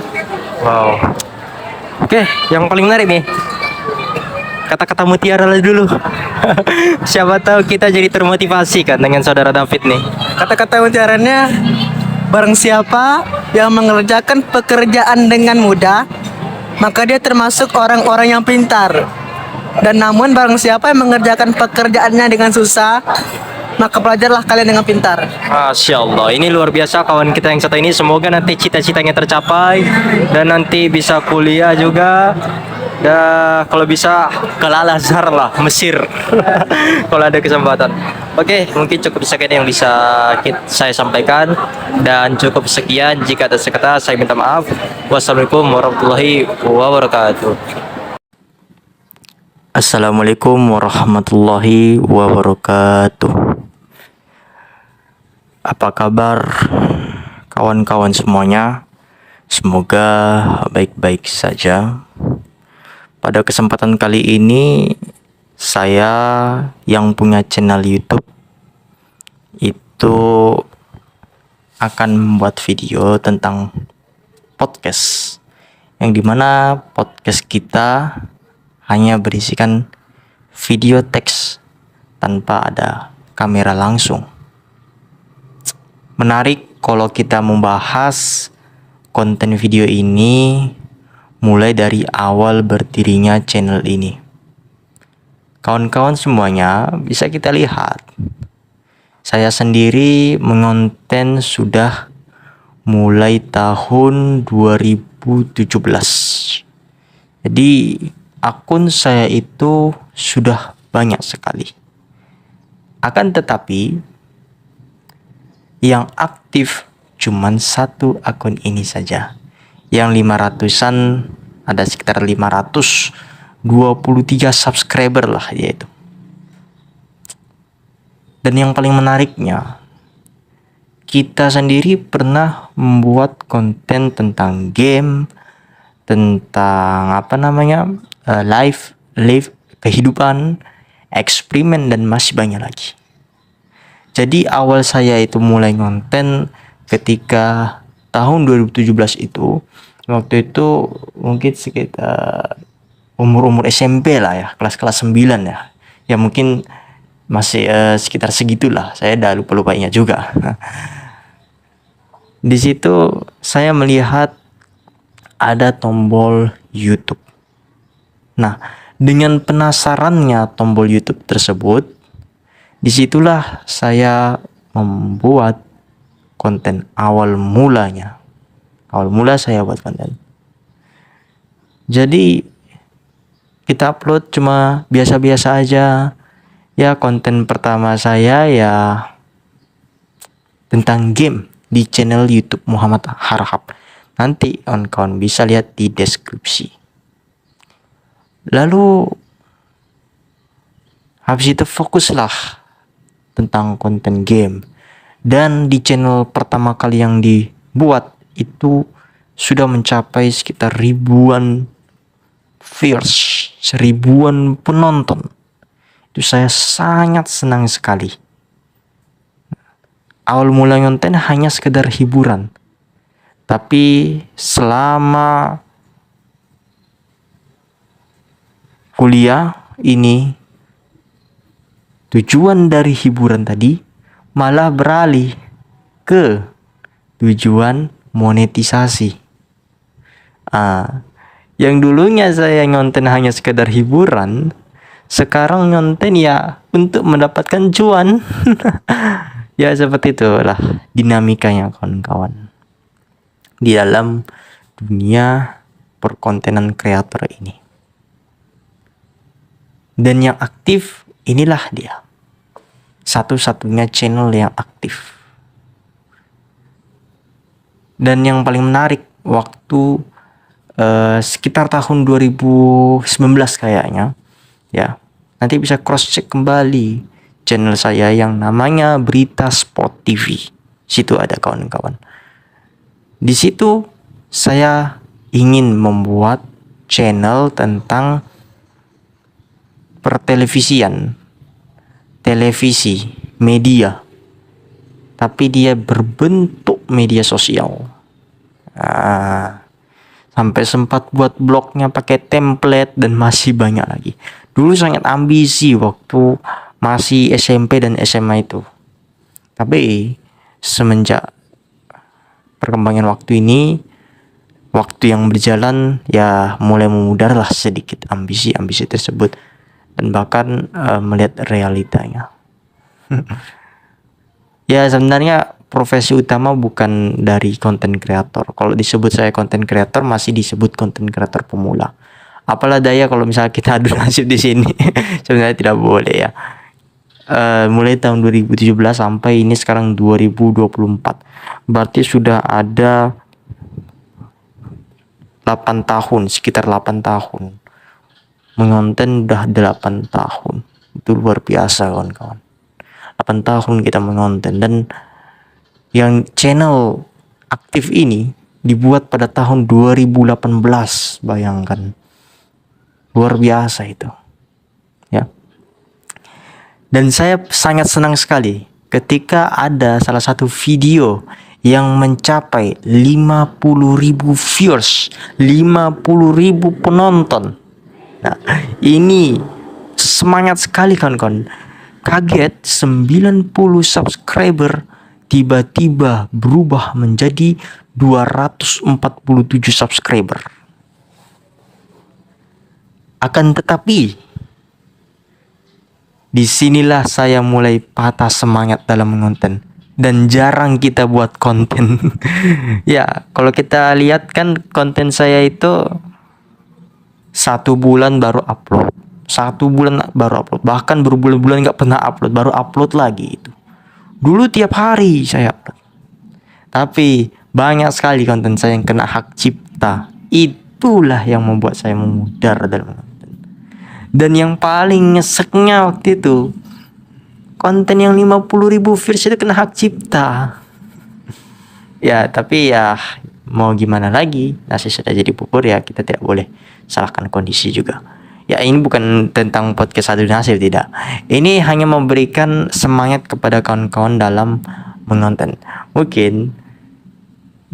Wow. Oke, yang paling menarik nih, kata-kata mutiara lah dulu. Siapa tahu kita jadi termotivasi kan dengan saudara David nih. Kata-kata mutiaranya, barang siapa yang mengerjakan pekerjaan dengan mudah, maka dia termasuk orang-orang yang pintar. Dan namun barang siapa yang mengerjakan pekerjaannya dengan susah, maka belajarlah kalian dengan pintar. Masya Allah, ini luar biasa kawan kita yang satu ini. Semoga nanti cita-citanya tercapai dan nanti bisa kuliah juga Dan kalau bisa ke Al Azhar lah, Mesir. Kalau ada kesempatan. Oke, mungkin cukup sekian yang bisa saya sampaikan, dan cukup sekian. Jika ada sekata, saya minta maaf. Wassalamualaikum warahmatullahi wabarakatuh. Assalamualaikum warahmatullahi wabarakatuh. Apa kabar kawan-kawan semuanya? Semoga baik-baik saja. Pada kesempatan kali ini, saya yang punya channel YouTube itu akan membuat video tentang podcast, yang dimana podcast kita hanya berisikan video teks tanpa ada kamera langsung. Menarik kalau kita membahas konten video ini mulai dari awal berdirinya channel ini. Kawan-kawan semuanya, bisa kita lihat, saya sendiri mengonten sudah mulai tahun 2017. Jadi akun saya itu sudah banyak sekali. Akan tetapi yang aktif cuman satu akun ini saja. Yang 500-an, ada sekitar 523 subscriber lah dia itu. Dan yang paling menariknya, kita sendiri pernah membuat konten tentang game, tentang live kehidupan, eksperimen, dan masih banyak lagi. Jadi awal saya itu mulai konten ketika tahun 2017 itu. Waktu itu mungkin sekitar umur SMP lah ya, kelas 9 ya. Ya mungkin masih sekitar segitulah. Saya udah lupa ingat juga. Di situ saya melihat ada tombol YouTube. Nah, dengan penasarannya tombol YouTube tersebut, disitulah saya membuat konten awal mulanya. Awal mula saya buat konten. Jadi kita upload cuma biasa-biasa aja. Ya, konten pertama saya ya tentang game di channel YouTube Muhammad Harhab. Nanti kawan-kawan bisa lihat di deskripsi. Lalu habis itu fokuslah tentang konten game. Dan di channel pertama kali yang dibuat itu sudah mencapai sekitar ribuan viewers, seribuan penonton. Itu saya sangat senang sekali. Awal mula konten hanya sekedar hiburan. Tapi selama kuliah ini, tujuan dari hiburan tadi malah beralih ke tujuan monetisasi. Yang dulunya saya ngonten hanya sekedar hiburan, sekarang ngonten ya untuk mendapatkan cuan. Ya seperti itulah dinamikanya kawan-kawan di dalam dunia perkontenan kreator ini. Dan yang aktif inilah dia, satu-satunya channel yang aktif. Dan yang paling menarik, waktu sekitar tahun 2019 kayaknya, ya nanti bisa cross check kembali channel saya yang namanya Berita Sport TV. Situ ada kawan-kawan. Di situ saya ingin membuat channel tentang pertelevisian, televisi, media, tapi dia berbentuk media sosial. Sampai sempat buat blognya pakai template dan masih banyak lagi. Dulu sangat ambisi waktu masih SMP dan SMA itu. Tapi semenjak perkembangan waktu ini, waktu yang berjalan ya mulai memudarlah sedikit ambisi-ambisi tersebut, dan bahkan melihat realitanya. Ya sebenarnya profesi utama bukan dari konten kreator. Kalau disebut saya konten kreator, masih disebut konten kreator pemula. Apalah daya kalau misalnya kita adu nasib di sini. Sebenarnya tidak boleh ya. Mulai tahun 2017 sampai ini sekarang 2024. Berarti sudah ada 8 tahun, sekitar 8 tahun. Mengonten udah 8 tahun. Itu luar biasa kawan-kawan. 8 tahun kita mengonten, dan yang channel aktif ini dibuat pada tahun 2018. Bayangkan. Luar biasa itu. Ya. Dan saya sangat senang sekali ketika ada salah satu video yang mencapai 50.000 viewers, 50.000 penonton. Nah, ini semangat sekali kawan-kawan. Kaget 90 subscriber tiba-tiba berubah menjadi 247 subscriber. Akan tetapi disinilah saya mulai patah semangat dalam mengonten, dan jarang kita buat konten. Ya, kalau kita lihat kan konten saya itu 1 bulan baru upload, 1 bulan baru upload, bahkan berbulan-bulan nggak pernah upload, baru upload lagi itu. Dulu tiap hari saya upload. Tapi banyak sekali konten saya yang kena hak cipta. Itulah yang membuat saya memudar dalam mengonten. Dan yang paling nyeseknya waktu itu, konten yang 50.000 views itu kena hak cipta. Ya, tapi ya mau gimana lagi, nasi sudah jadi bubur ya, kita tidak boleh salahkan kondisi juga. Ya, ini bukan tentang podcast adu nasib, tidak. Ini hanya memberikan semangat kepada kawan-kawan dalam mengonten. Mungkin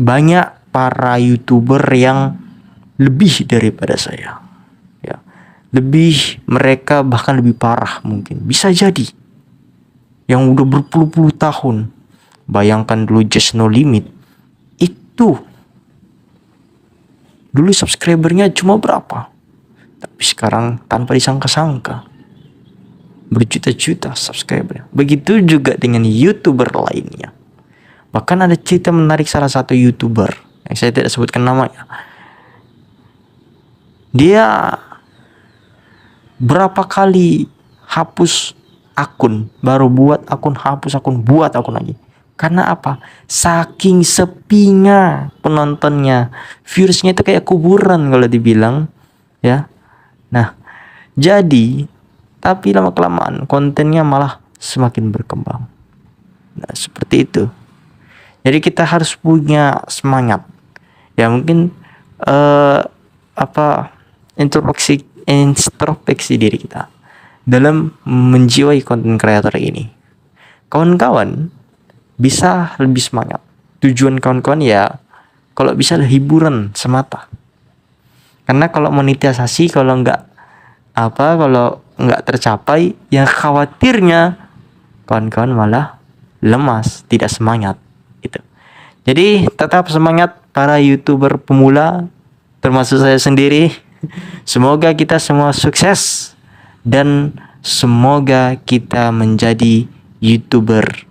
banyak para YouTuber yang lebih daripada saya. Ya. Lebih, mereka bahkan lebih parah mungkin. Bisa jadi. Yang udah berpuluh-puluh tahun. Bayangkan dulu Just No Limit. Itu dulu subscribernya cuma berapa? Tapi sekarang tanpa disangka-sangka berjuta-juta subscriber. Begitu juga dengan YouTuber lainnya. Bahkan ada cerita menarik salah satu YouTuber yang saya tidak sebutkan namanya. Dia berapa kali hapus akun, baru buat akun, hapus akun, buat akun lagi. Karena apa? Saking sepinya penontonnya, viewersnya itu kayak kuburan kalau dibilang, ya. Nah, jadi tapi lama-kelamaan kontennya malah semakin berkembang. Nah, seperti itu. Jadi kita harus punya semangat. Ya mungkin introspeksi diri kita dalam menjiwai konten kreator ini. Kawan-kawan bisa lebih semangat. Tujuan kawan-kawan ya kalau bisa hiburan semata. Karena kalau monetisasi kalau nggak tercapai, yang khawatirnya kawan-kawan malah lemas, tidak semangat gitu. Jadi tetap semangat para YouTuber pemula, termasuk saya sendiri. Semoga kita semua sukses dan semoga kita menjadi YouTuber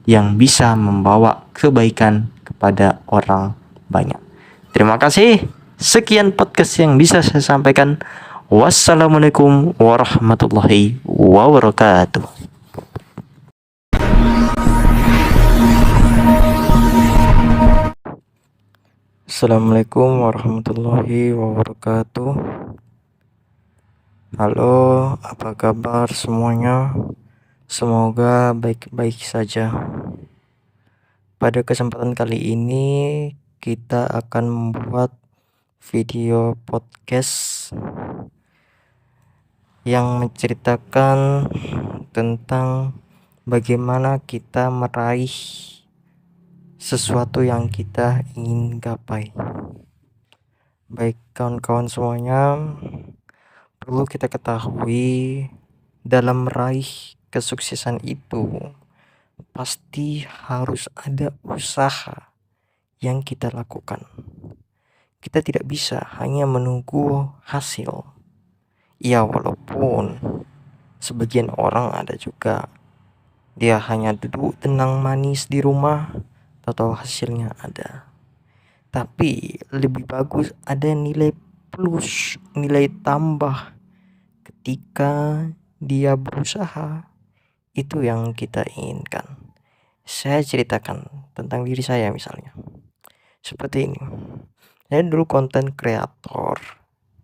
yang bisa membawa kebaikan kepada orang banyak. Terima kasih. Sekian podcast yang bisa saya sampaikan. Wassalamualaikum warahmatullahi wabarakatuh. Assalamualaikum warahmatullahi wabarakatuh. Halo, apa kabar semuanya? Semoga baik-baik saja. Pada kesempatan kali ini kita akan membuat video podcast yang menceritakan tentang bagaimana kita meraih sesuatu yang kita ingin gapai. Baik kawan-kawan semuanya, perlu kita ketahui dalam meraih kesuksesan itu pasti harus ada usaha yang kita lakukan. Kita tidak bisa hanya menunggu hasil. Ya, walaupun sebagian orang ada juga dia hanya duduk tenang manis di rumah, atau hasilnya ada. Tapi lebih bagus ada nilai plus, nilai tambah ketika dia berusaha. Itu yang kita inginkan. Saya ceritakan tentang diri saya misalnya. Seperti ini. Saya dulu konten kreator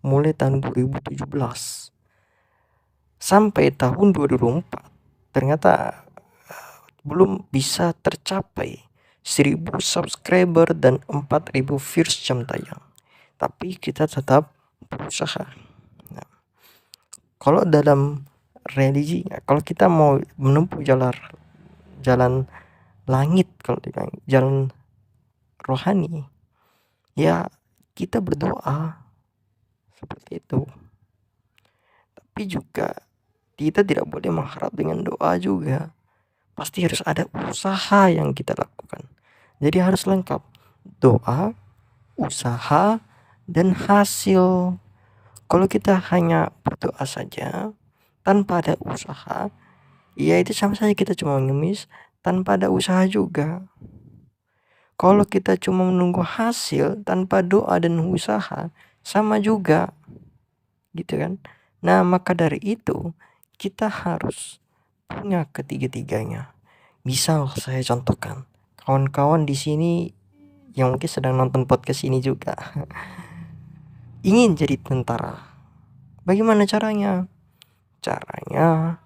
mulai tahun 2017 sampai tahun 2024. Ternyata belum bisa tercapai 1000 subscriber dan 4000 views jam tayang. Tapi kita tetap berusaha. Nah, kalau dalam religi, kalau kita mau menempuh jalan langit, kalau dibilang jalan rohani, ya kita berdoa seperti itu. Tapi juga kita tidak boleh mengharap dengan doa juga. Pasti harus ada usaha yang kita lakukan. Jadi harus lengkap. Doa, usaha, dan hasil. Kalau kita hanya berdoa saja tanpa ada usaha, ya itu sama saja kita cuma ngemis tanpa ada usaha juga. Kalau kita cuma menunggu hasil tanpa doa dan usaha, sama juga. Gitu kan? Nah, maka dari itu kita harus punya ketiga-tiganya. Misal saya contohkan, kawan-kawan di sini yang mungkin sedang nonton podcast ini juga ingin jadi tentara. Bagaimana caranya? Caranya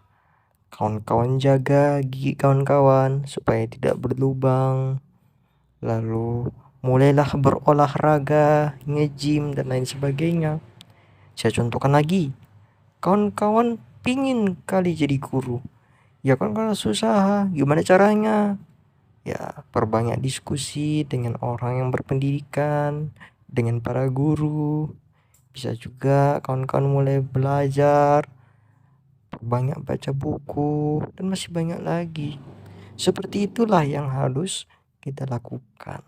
kawan-kawan jaga gigi kawan-kawan supaya tidak berlubang. Lalu mulailah berolahraga, nge-gym dan lain sebagainya. Saya contohkan lagi. Kawan-kawan pingin kali jadi guru. Ya kan kalau susah, gimana caranya? Ya perbanyak diskusi dengan orang yang berpendidikan, dengan para guru. Bisa juga kawan-kawan mulai belajar, banyak baca buku, dan masih banyak lagi. Seperti itulah yang harus kita lakukan,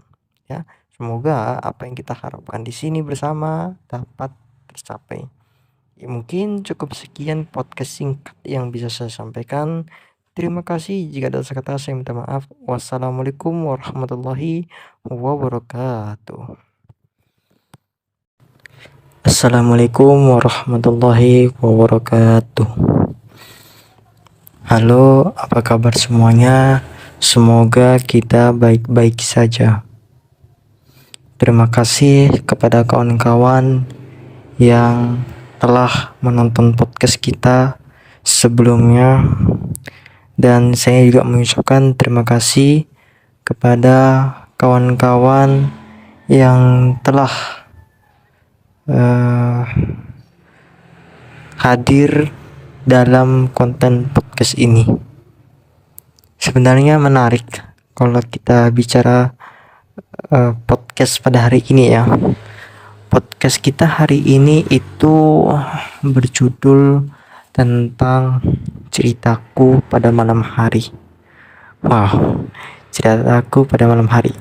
ya. Semoga apa yang kita harapkan di sini bersama dapat tercapai. Ya, mungkin cukup sekian podcast singkat yang bisa saya sampaikan. Terima kasih. Jika ada salah kata saya minta maaf. Wassalamualaikum warahmatullahi wabarakatuh. Assalamualaikum warahmatullahi wabarakatuh. Halo, apa kabar semuanya? Semoga kita baik-baik saja. Terima kasih kepada kawan-kawan yang telah menonton podcast kita sebelumnya. Dan saya juga mengucapkan terima kasih kepada kawan-kawan yang telah hadir dalam konten podcast ini. Sebenarnya menarik kalau kita bicara podcast pada hari ini ya. Podcast kita hari ini itu berjudul tentang ceritaku pada malam hari. Wow, ceritaku pada malam hari.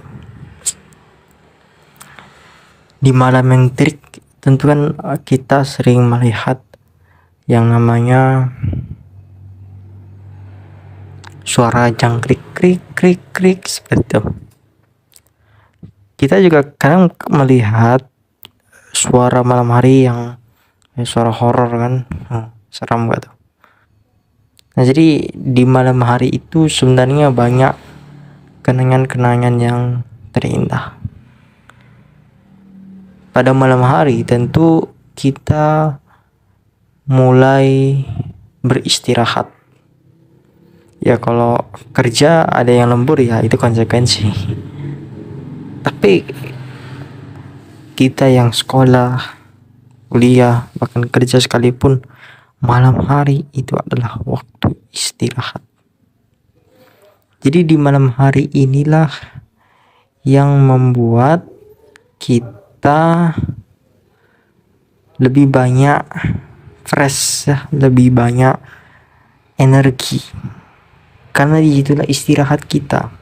Di malam yang terik, tentu kan kita sering melihat yang namanya suara jangkrik krik krik krik seperti itu. Kita juga kadang melihat suara malam hari yang suara horor kan, seram gak tuh? Nah, jadi di malam hari itu sebenarnya banyak kenangan-kenangan yang terindah. Pada malam hari tentu kita mulai beristirahat. Ya kalau kerja ada yang lembur ya itu konsekuensi. Tapi kita yang sekolah, kuliah, bahkan kerja sekalipun, malam hari itu adalah waktu istirahat. Jadi di malam hari inilah yang membuat kita lebih banyak fresh ya, lebih banyak energi. Karena disitulah istirahat kita.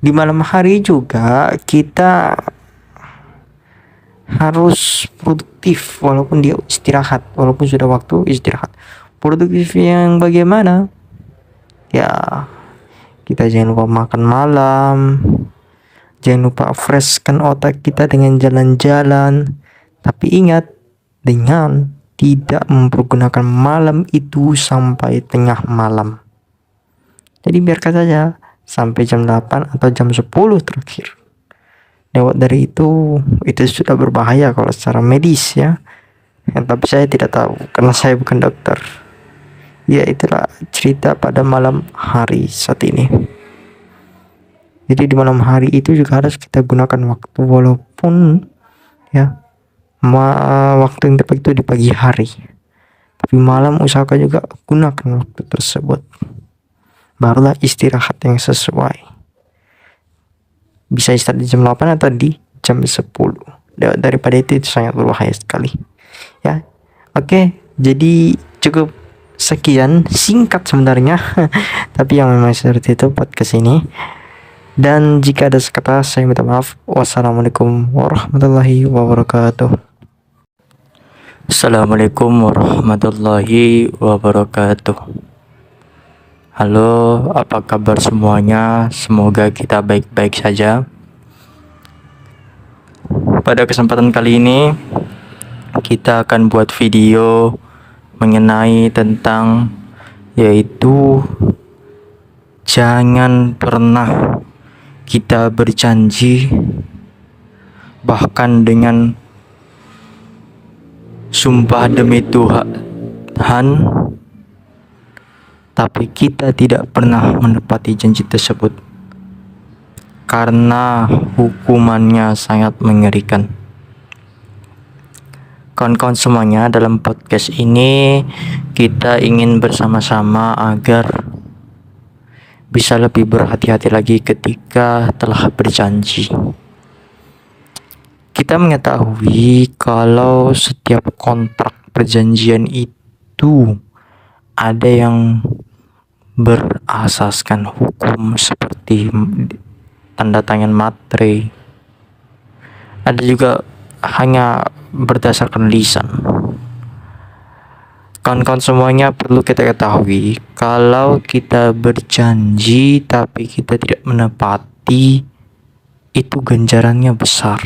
Di malam hari juga kita harus produktif walaupun dia istirahat, walaupun sudah waktu istirahat. Produktif yang bagaimana? Ya, kita jangan lupa makan malam, Jangan lupa freshkan otak kita dengan jalan-jalan. Tapi ingat, dengan tidak mempergunakan malam itu sampai tengah malam. Jadi biarkan saja sampai jam 8 atau jam 10 terakhir. Lewat dari itu sudah berbahaya kalau secara medis ya. Tapi saya tidak tahu karena saya bukan dokter. Ya itulah cerita pada malam hari saat ini. Jadi di malam hari itu juga harus kita gunakan waktu, walaupun ya waktu yang tepat itu di pagi hari, tapi malam usahakan juga gunakan waktu tersebut. Barulah istirahat yang sesuai. Bisa istirahat di jam 8 atau di jam 10. Daripada itu sangat berbahaya sekali. Ya, oke. Jadi cukup sekian, singkat sebenarnya, tapi yang memang seperti itu podcast ini. Dan jika ada sekata saya minta maaf. Wassalamualaikum warahmatullahi wabarakatuh. Assalamualaikum warahmatullahi wabarakatuh. Halo, apa kabar semuanya? Semoga kita baik-baik saja. Pada kesempatan kali ini kita akan buat video mengenai tentang, yaitu jangan pernah kita berjanji bahkan dengan sumpah demi Tuhan, tapi kita tidak pernah menepati janji tersebut karena hukumannya sangat mengerikan. Kawan-kawan semuanya, dalam podcast ini kita ingin bersama-sama agar bisa lebih berhati-hati lagi ketika telah berjanji. Kita mengetahui kalau setiap kontrak perjanjian itu ada yang berasaskan hukum seperti tanda tangan materai. Ada juga hanya berdasarkan lisan. Kawan-kawan semuanya, perlu kita ketahui kalau kita berjanji tapi kita tidak menepati, itu ganjarannya besar.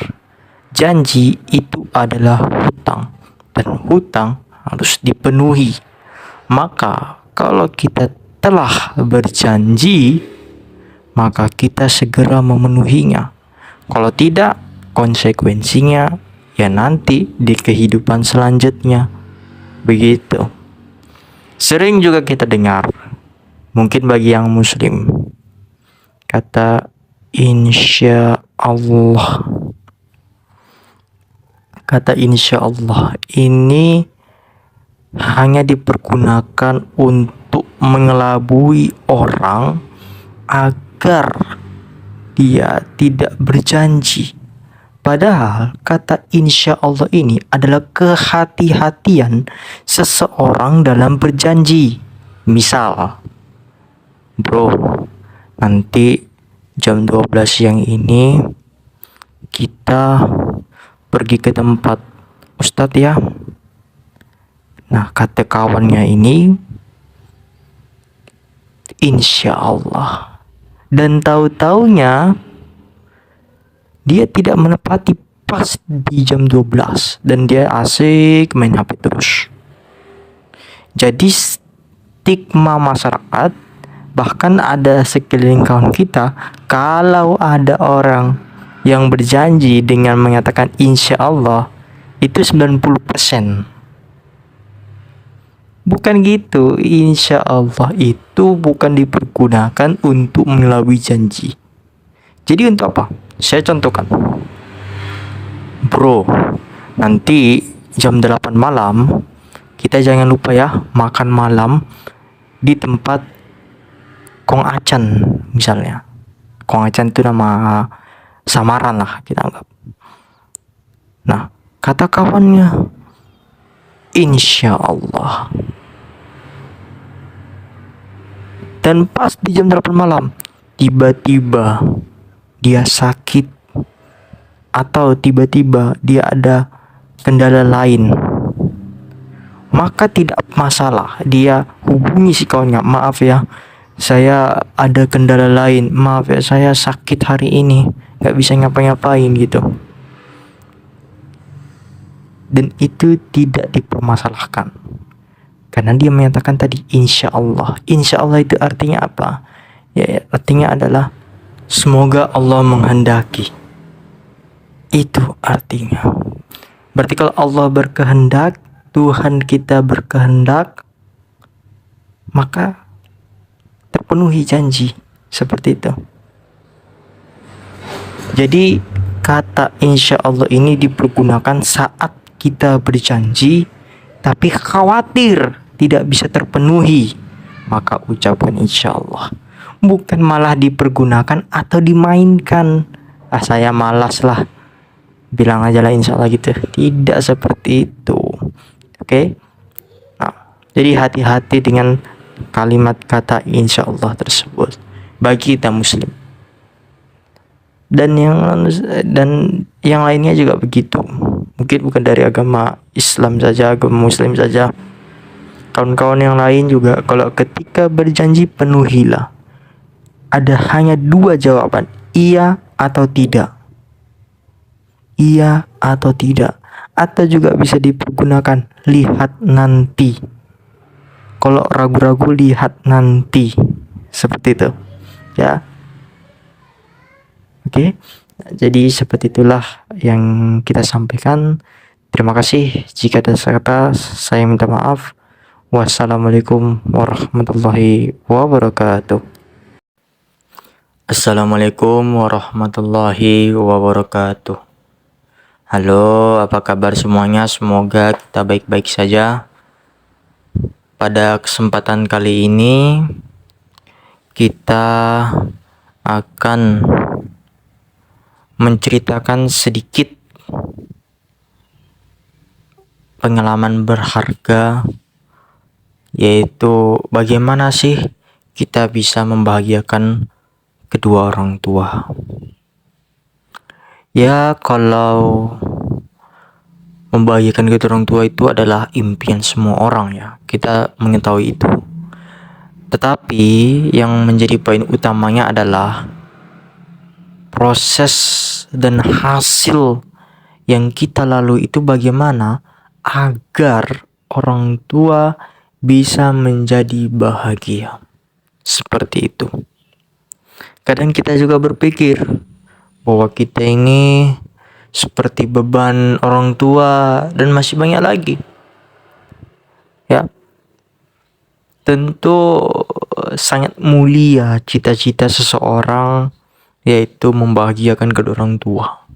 Janji itu adalah hutang dan hutang harus dipenuhi. Maka kalau kita telah berjanji, maka kita segera memenuhinya. Kalau tidak, konsekuensinya ya nanti di kehidupan selanjutnya. Begitu. Sering juga kita dengar, mungkin bagi yang muslim, kata insya Allah. Kata insya Allah ini hanya dipergunakan untuk mengelabui orang agar dia tidak berjanji. Padahal kata insya Allah ini adalah kehati-hatian seseorang dalam berjanji. Misal, bro, nanti jam 12 siang ini kita pergi ke tempat Ustadz ya. Nah, kata kawannya ini insya Allah, dan tahu-taunya dia tidak menepati pas di jam 12 dan dia asik main HP terus. Jadi stigma masyarakat, bahkan ada sekeliling kawan kita, kalau ada orang yang berjanji dengan mengatakan insya Allah, itu 90%. Bukan gitu. Insya Allah itu bukan dipergunakan untuk mengelabui janji. Jadi untuk apa? Saya contohkan, bro, nanti jam 8 malam kita jangan lupa ya makan malam di tempat Kong Acan misalnya. Kong Acan itu nama samaran lah kita anggap. Nah, kata kawannya insya Allah, dan pas di jam 8 malam tiba-tiba dia sakit atau tiba-tiba dia ada kendala lain, maka tidak masalah dia hubungi si kawannya, maaf ya saya ada kendala lain, maaf ya saya sakit hari ini, nggak bisa ngapa-ngapain gitu. Dan itu tidak dipermasalahkan, karena dia menyatakan tadi insya Allah. Insya Allah itu artinya apa? Ya, artinya adalah semoga Allah menghendaki. Itu artinya. Berarti kalau Allah berkehendak, Tuhan kita berkehendak, maka terpenuhi janji. Seperti itu. Jadi kata insya Allah ini dipergunakan saat kita berjanji tapi khawatir tidak bisa terpenuhi, maka ucapkan insya Allah. Bukan malah dipergunakan atau dimainkan. Saya malas lah, bilang aja lah insya Allah gitu. Tidak seperti itu. Oke? Nah, jadi hati-hati dengan kalimat kata insya Allah tersebut bagi kita muslim. Dan yang lainnya juga begitu. Mungkin bukan dari agama Islam saja, agama Muslim saja. Kawan-kawan yang lain juga, kalau ketika berjanji penuhilah. Ada hanya dua jawaban, iya atau tidak. Iya atau tidak. Atau juga bisa dipergunakan lihat nanti. Kalau ragu-ragu lihat nanti. Seperti itu. Ya. Oke. Jadi seperti itulah yang kita sampaikan. Terima kasih. Jika ada salah kata, saya minta maaf. Wassalamualaikum warahmatullahi wabarakatuh. Assalamualaikum warahmatullahi wabarakatuh. Halo, apa kabar semuanya? Semoga kita baik-baik saja. Pada kesempatan kali ini kita akan menceritakan sedikit pengalaman berharga, yaitu bagaimana sih kita bisa membahagiakan kedua orang tua. Ya, kalau membahagiakan kedua orang tua itu adalah impian semua orang ya, kita mengetahui itu. Tetapi yang menjadi poin utamanya adalah proses dan hasil yang kita lalui itu bagaimana agar orang tua bisa menjadi bahagia. Seperti itu. Kadang kita juga berpikir bahwa kita ini seperti beban orang tua dan masih banyak lagi. Ya. Tentu sangat mulia cita-cita seseorang, yaitu membahagiakan kedua orang tua.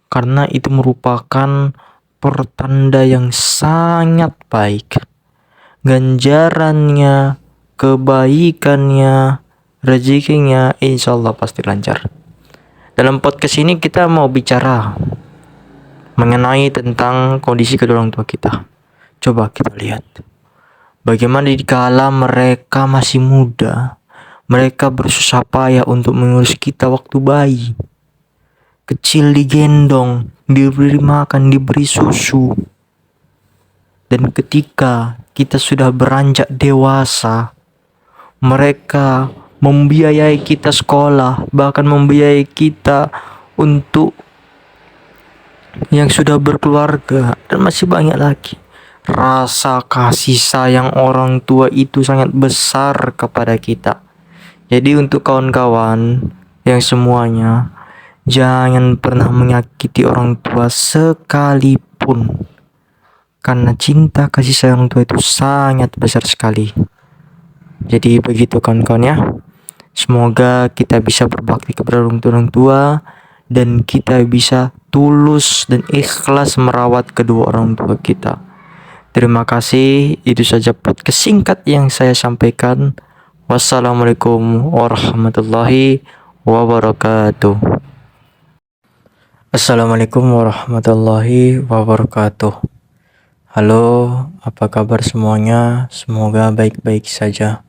Karena itu merupakan pertanda yang sangat baik. Ganjarannya, kebaikannya, rezekinya insya Allah pasti lancar. Dalam podcast ini kita mau bicara mengenai tentang kondisi kedua orang tua kita. Coba kita lihat bagaimana dikala mereka masih muda, mereka bersusah payah untuk mengurus kita waktu bayi. Kecil digendong, diberi makan, diberi susu. Dan ketika kita sudah beranjak dewasa, mereka membiayai kita sekolah, bahkan membiayai kita untuk yang sudah berkeluarga, dan masih banyak lagi. Rasa kasih sayang orang tua itu sangat besar kepada kita. Jadi untuk kawan-kawan yang semuanya, jangan pernah menyakiti orang tua sekalipun. Karena cinta kasih sayang orang tua itu sangat besar sekali. Jadi begitu kawan-kawan ya. Semoga kita bisa berbakti kepada orang tua dan kita bisa tulus dan ikhlas merawat kedua orang tua kita. Terima kasih. Itu saja podcast singkat yang saya sampaikan. Wassalamualaikum warahmatullahi wabarakatuh. Assalamualaikum warahmatullahi wabarakatuh. Halo, apa kabar semuanya? Semoga baik-baik saja.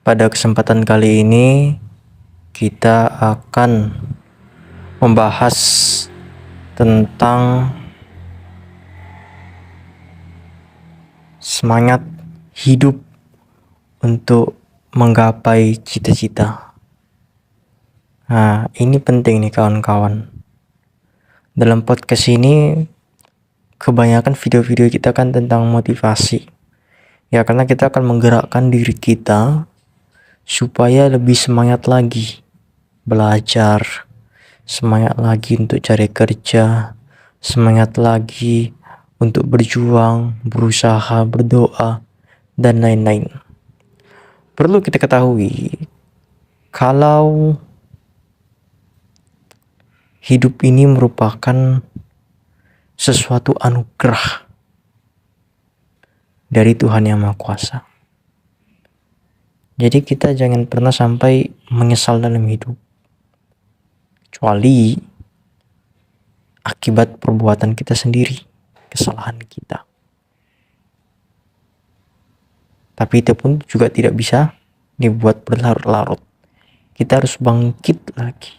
Pada kesempatan kali ini kita akan membahas tentang semangat hidup untuk menggapai cita-cita. Nah, ini penting nih kawan-kawan. Dalam podcast ini kebanyakan video-video kita kan tentang motivasi. Ya, karena kita akan menggerakkan diri kita supaya lebih semangat lagi belajar, semangat lagi untuk cari kerja, semangat lagi untuk berjuang, berusaha, berdoa, dan lain-lain. Perlu kita ketahui, kalau hidup ini merupakan sesuatu anugerah dari Tuhan Yang Maha Kuasa. Jadi kita jangan pernah sampai menyesal dalam hidup, kecuali akibat perbuatan kita sendiri, kesalahan kita. Tapi itu pun juga tidak bisa dibuat berlarut-larut. Kita harus bangkit lagi.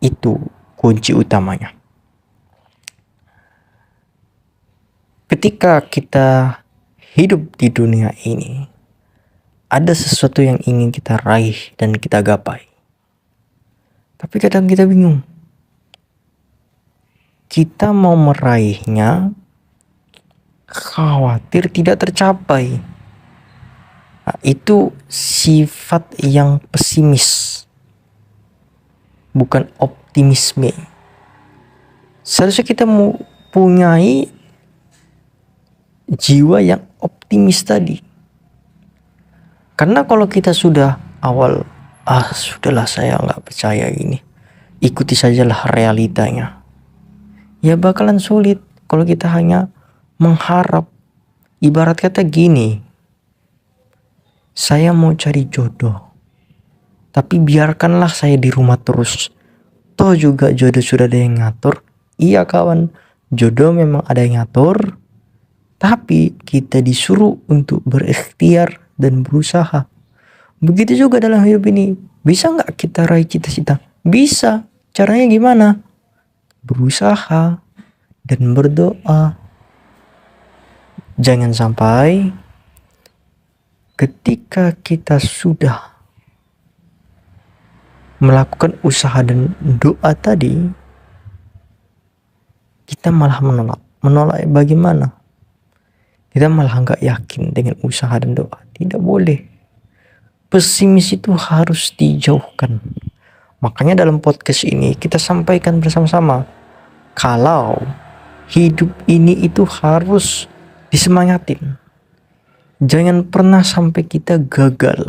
Itu kunci utamanya. Ketika kita hidup di dunia ini, ada sesuatu yang ingin kita raih dan kita gapai. Tapi kadang kita bingung. Kita mau meraihnya, khawatir tidak tercapai. Nah, itu sifat yang pesimis, bukan optimisme. Seharusnya kita mempunyai jiwa yang optimis tadi. Karena kalau kita sudah awal, sudahlah saya nggak percaya ini, ikuti sajalah realitanya, ya bakalan sulit kalau kita hanya mengharap. Ibarat kata gini, saya mau cari jodoh, tapi biarkanlah saya di rumah terus. Toh juga jodoh sudah ada yang ngatur. Iya kawan, jodoh memang ada yang ngatur, tapi kita disuruh untuk berikhtiar dan berusaha. Begitu juga dalam hidup ini. Bisa nggak kita raih cita-cita? Bisa. Caranya gimana? Berusaha dan berdoa. Jangan sampai ketika kita sudah melakukan usaha dan doa tadi, kita malah menolak. Menolak bagaimana? Kita malah nggak yakin dengan usaha dan doa. Tidak boleh. Pesimis itu harus dijauhkan. Makanya dalam podcast ini kita sampaikan bersama-sama, kalau hidup ini itu harus disemangatin. Jangan pernah sampai kita gagal.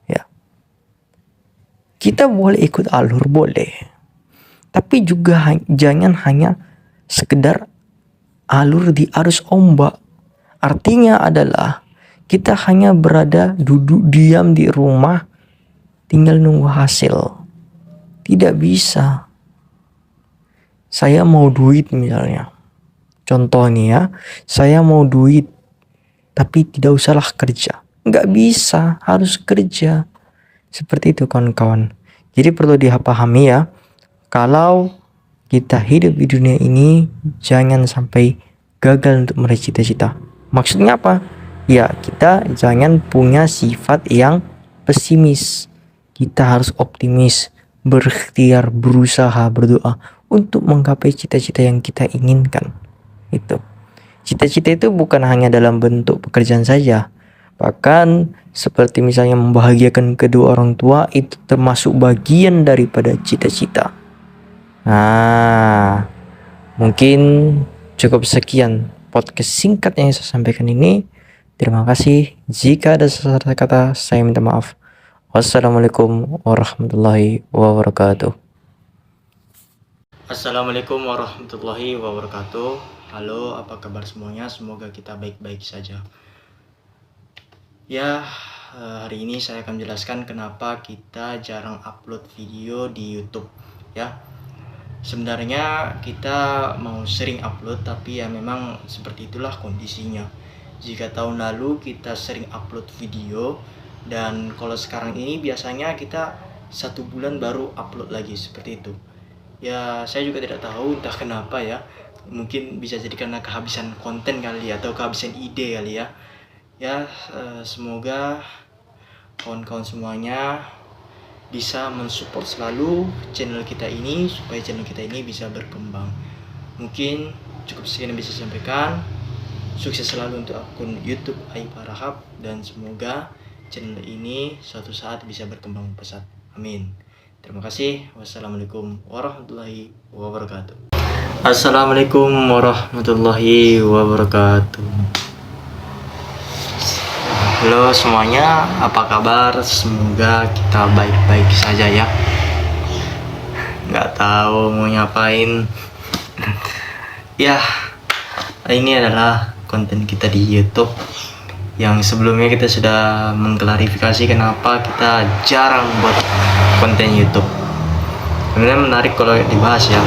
Ya. Kita boleh ikut alur, boleh. Tapi juga jangan hanya sekedar alur di arus ombak. Artinya adalah kita hanya duduk diam di rumah, tinggal nunggu hasil. Tidak bisa. Saya mau duit misalnya. Contohnya ya, saya mau duit, tapi tidak usahlah kerja. Nggak bisa, harus kerja. Seperti itu kawan-kawan. Jadi perlu dipahami ya, kalau kita hidup di dunia ini, jangan sampai gagal untuk meraih cita-cita. Maksudnya apa? Ya, kita jangan punya sifat yang pesimis. Kita harus optimis, berikhtiar, berusaha, berdoa untuk menggapai cita-cita yang kita inginkan. Itu. Cita-cita itu bukan hanya dalam bentuk pekerjaan saja. Bahkan seperti misalnya membahagiakan kedua orang tua, itu termasuk bagian daripada cita-cita. Nah, mungkin cukup sekian podcast singkat yang saya sampaikan ini. Terima kasih. Jika ada salah kata, saya minta maaf. Wassalamualaikum warahmatullahi wabarakatuh. Assalamualaikum warahmatullahi wabarakatuh. Halo, apa kabar semuanya? Semoga kita baik-baik saja. Ya, hari ini saya akan menjelaskan kenapa kita jarang upload video di YouTube. Ya, sebenarnya kita mau sering upload, tapi ya memang seperti itulah kondisinya. Jika tahun lalu kita sering upload video, dan kalau sekarang ini biasanya kita 1 bulan baru upload lagi, seperti itu. Ya, saya juga tidak tahu entah kenapa ya. Mungkin bisa jadi karena kehabisan konten kali ya, atau kehabisan ide kali ya. Ya, semoga kawan-kawan semuanya bisa mensupport selalu channel kita ini supaya channel kita ini bisa berkembang. Mungkin cukup sekian yang bisa saya sampaikan. Sukses selalu untuk akun YouTube Ayu Parahap dan semoga channel ini suatu saat bisa berkembang pesat. Amin. Terima kasih. Wassalamualaikum warahmatullahi wabarakatuh. Assalamualaikum warahmatullahi wabarakatuh. Halo semuanya, apa kabar? Semoga kita baik-baik saja ya. Nggak tahu mau ngapain. Ya, ini adalah konten kita di YouTube. Yang sebelumnya kita sudah mengklarifikasi kenapa kita jarang buat konten YouTube. Sebenarnya menarik kalau dibahas ya.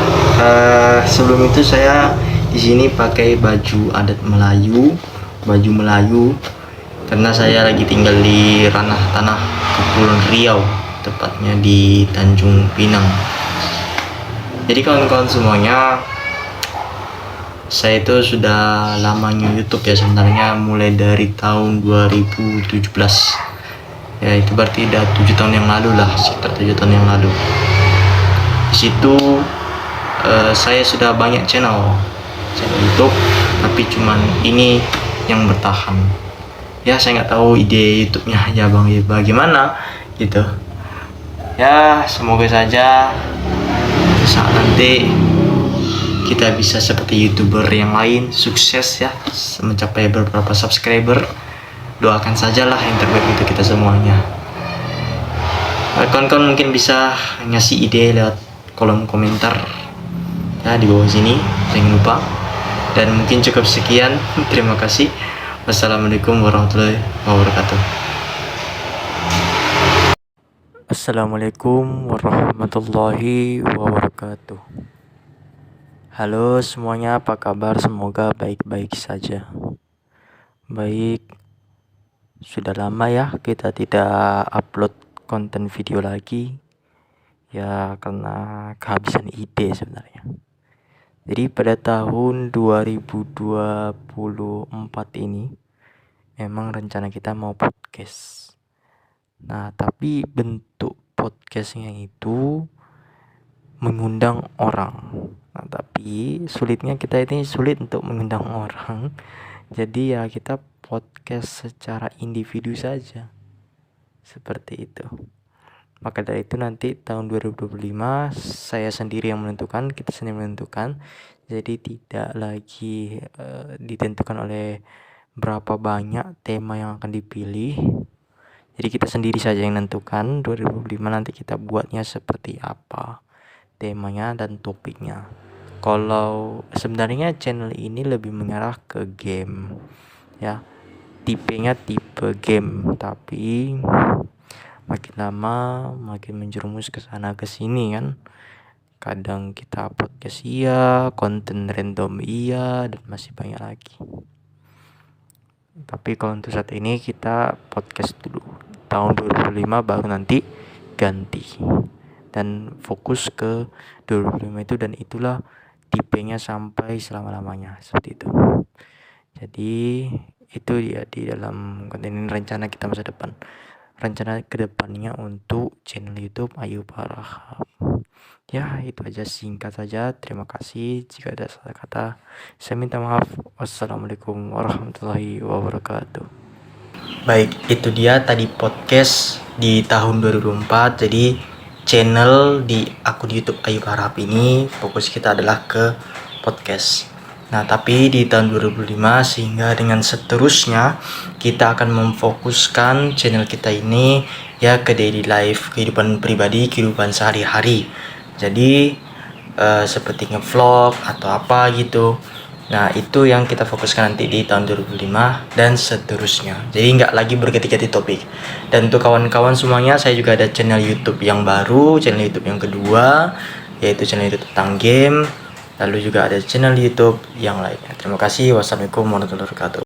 Sebelum itu saya di sini pakai baju adat Melayu, baju Melayu. Karena saya lagi tinggal di ranah tanah Kepulauan Riau, tepatnya di Tanjung Pinang. Jadi kawan-kawan semuanya, saya itu sudah lama YouTube ya sebenarnya, mulai dari tahun 2017. Ya itu berarti udah 7 tahun yang lalu lah, sekitar 7 tahun yang lalu. Di situ saya sudah banyak channel YouTube, tapi cuman ini yang bertahan. Ya saya nggak tahu ide YouTube-nya ya bang bagaimana gitu ya, semoga saja saat nanti kita bisa seperti YouTuber yang lain, sukses ya, mencapai beberapa subscriber. Doakan sajalah yang terbaik untuk kita semuanya. Kawan-kawan mungkin bisa ngasih ide lewat kolom komentar ya di bawah sini, jangan lupa. Dan mungkin cukup sekian, terima kasih. Wassalamualaikum warahmatullahi wabarakatuh. Assalamualaikum warahmatullahi wabarakatuh. Halo semuanya, apa kabar? Semoga baik-baik saja. Baik, sudah lama ya kita tidak upload konten video lagi. Ya karena kehabisan ide sebenarnya. Jadi pada tahun 2024 ini memang rencana kita mau podcast. Nah, tapi bentuk podcastnya itu mengundang orang. Nah, tapi sulitnya kita ini sulit untuk mengundang orang. Jadi ya kita podcast secara individu saja. Seperti itu. Maka dari itu nanti tahun 2025 saya sendiri yang menentukan, kita sendiri menentukan. Jadi tidak lagi ditentukan oleh berapa banyak tema yang akan dipilih. Jadi kita sendiri saja yang menentukan 2025 nanti kita buatnya seperti apa temanya dan topiknya. Kalau sebenarnya channel ini lebih mengarah ke game ya, tipenya tipe game, tapi makin lama makin menjerumus ke sana ke sini kan. Kadang kita podcast iya, konten random iya, dan masih banyak lagi. Tapi kalau untuk saat ini kita podcast dulu. Tahun 2025 baru nanti ganti. Dan fokus ke 2025 itu, dan itulah tipenya sampai selama-lamanya seperti itu. Jadi itu ya di dalam konten ini rencana kita masa depan. Rencana kedepannya untuk channel YouTube Ayu Parahap. Ya itu aja, singkat saja. Terima kasih. Jika ada salah kata saya minta maaf. Wassalamualaikum warahmatullahi wabarakatuh. Baik, itu dia tadi podcast di tahun 2024. Jadi channel di akun YouTube Ayu Parahap ini fokus kita adalah ke podcast. Nah, tapi di tahun 2005 sehingga dengan seterusnya kita akan memfokuskan channel kita ini ya ke daily life, kehidupan pribadi, kehidupan sehari-hari. Jadi seperti nge-vlog atau apa gitu. Nah, itu yang kita fokuskan nanti di tahun 2005 dan seterusnya. Jadi nggak lagi berganti-ganti topik. Dan untuk kawan-kawan semuanya, saya juga ada channel YouTube yang baru, channel YouTube yang kedua, yaitu channel YouTube tentang game. Lalu juga ada channel YouTube yang lainnya. Terima kasih. Wassalamualaikum warahmatullahi wabarakatuh.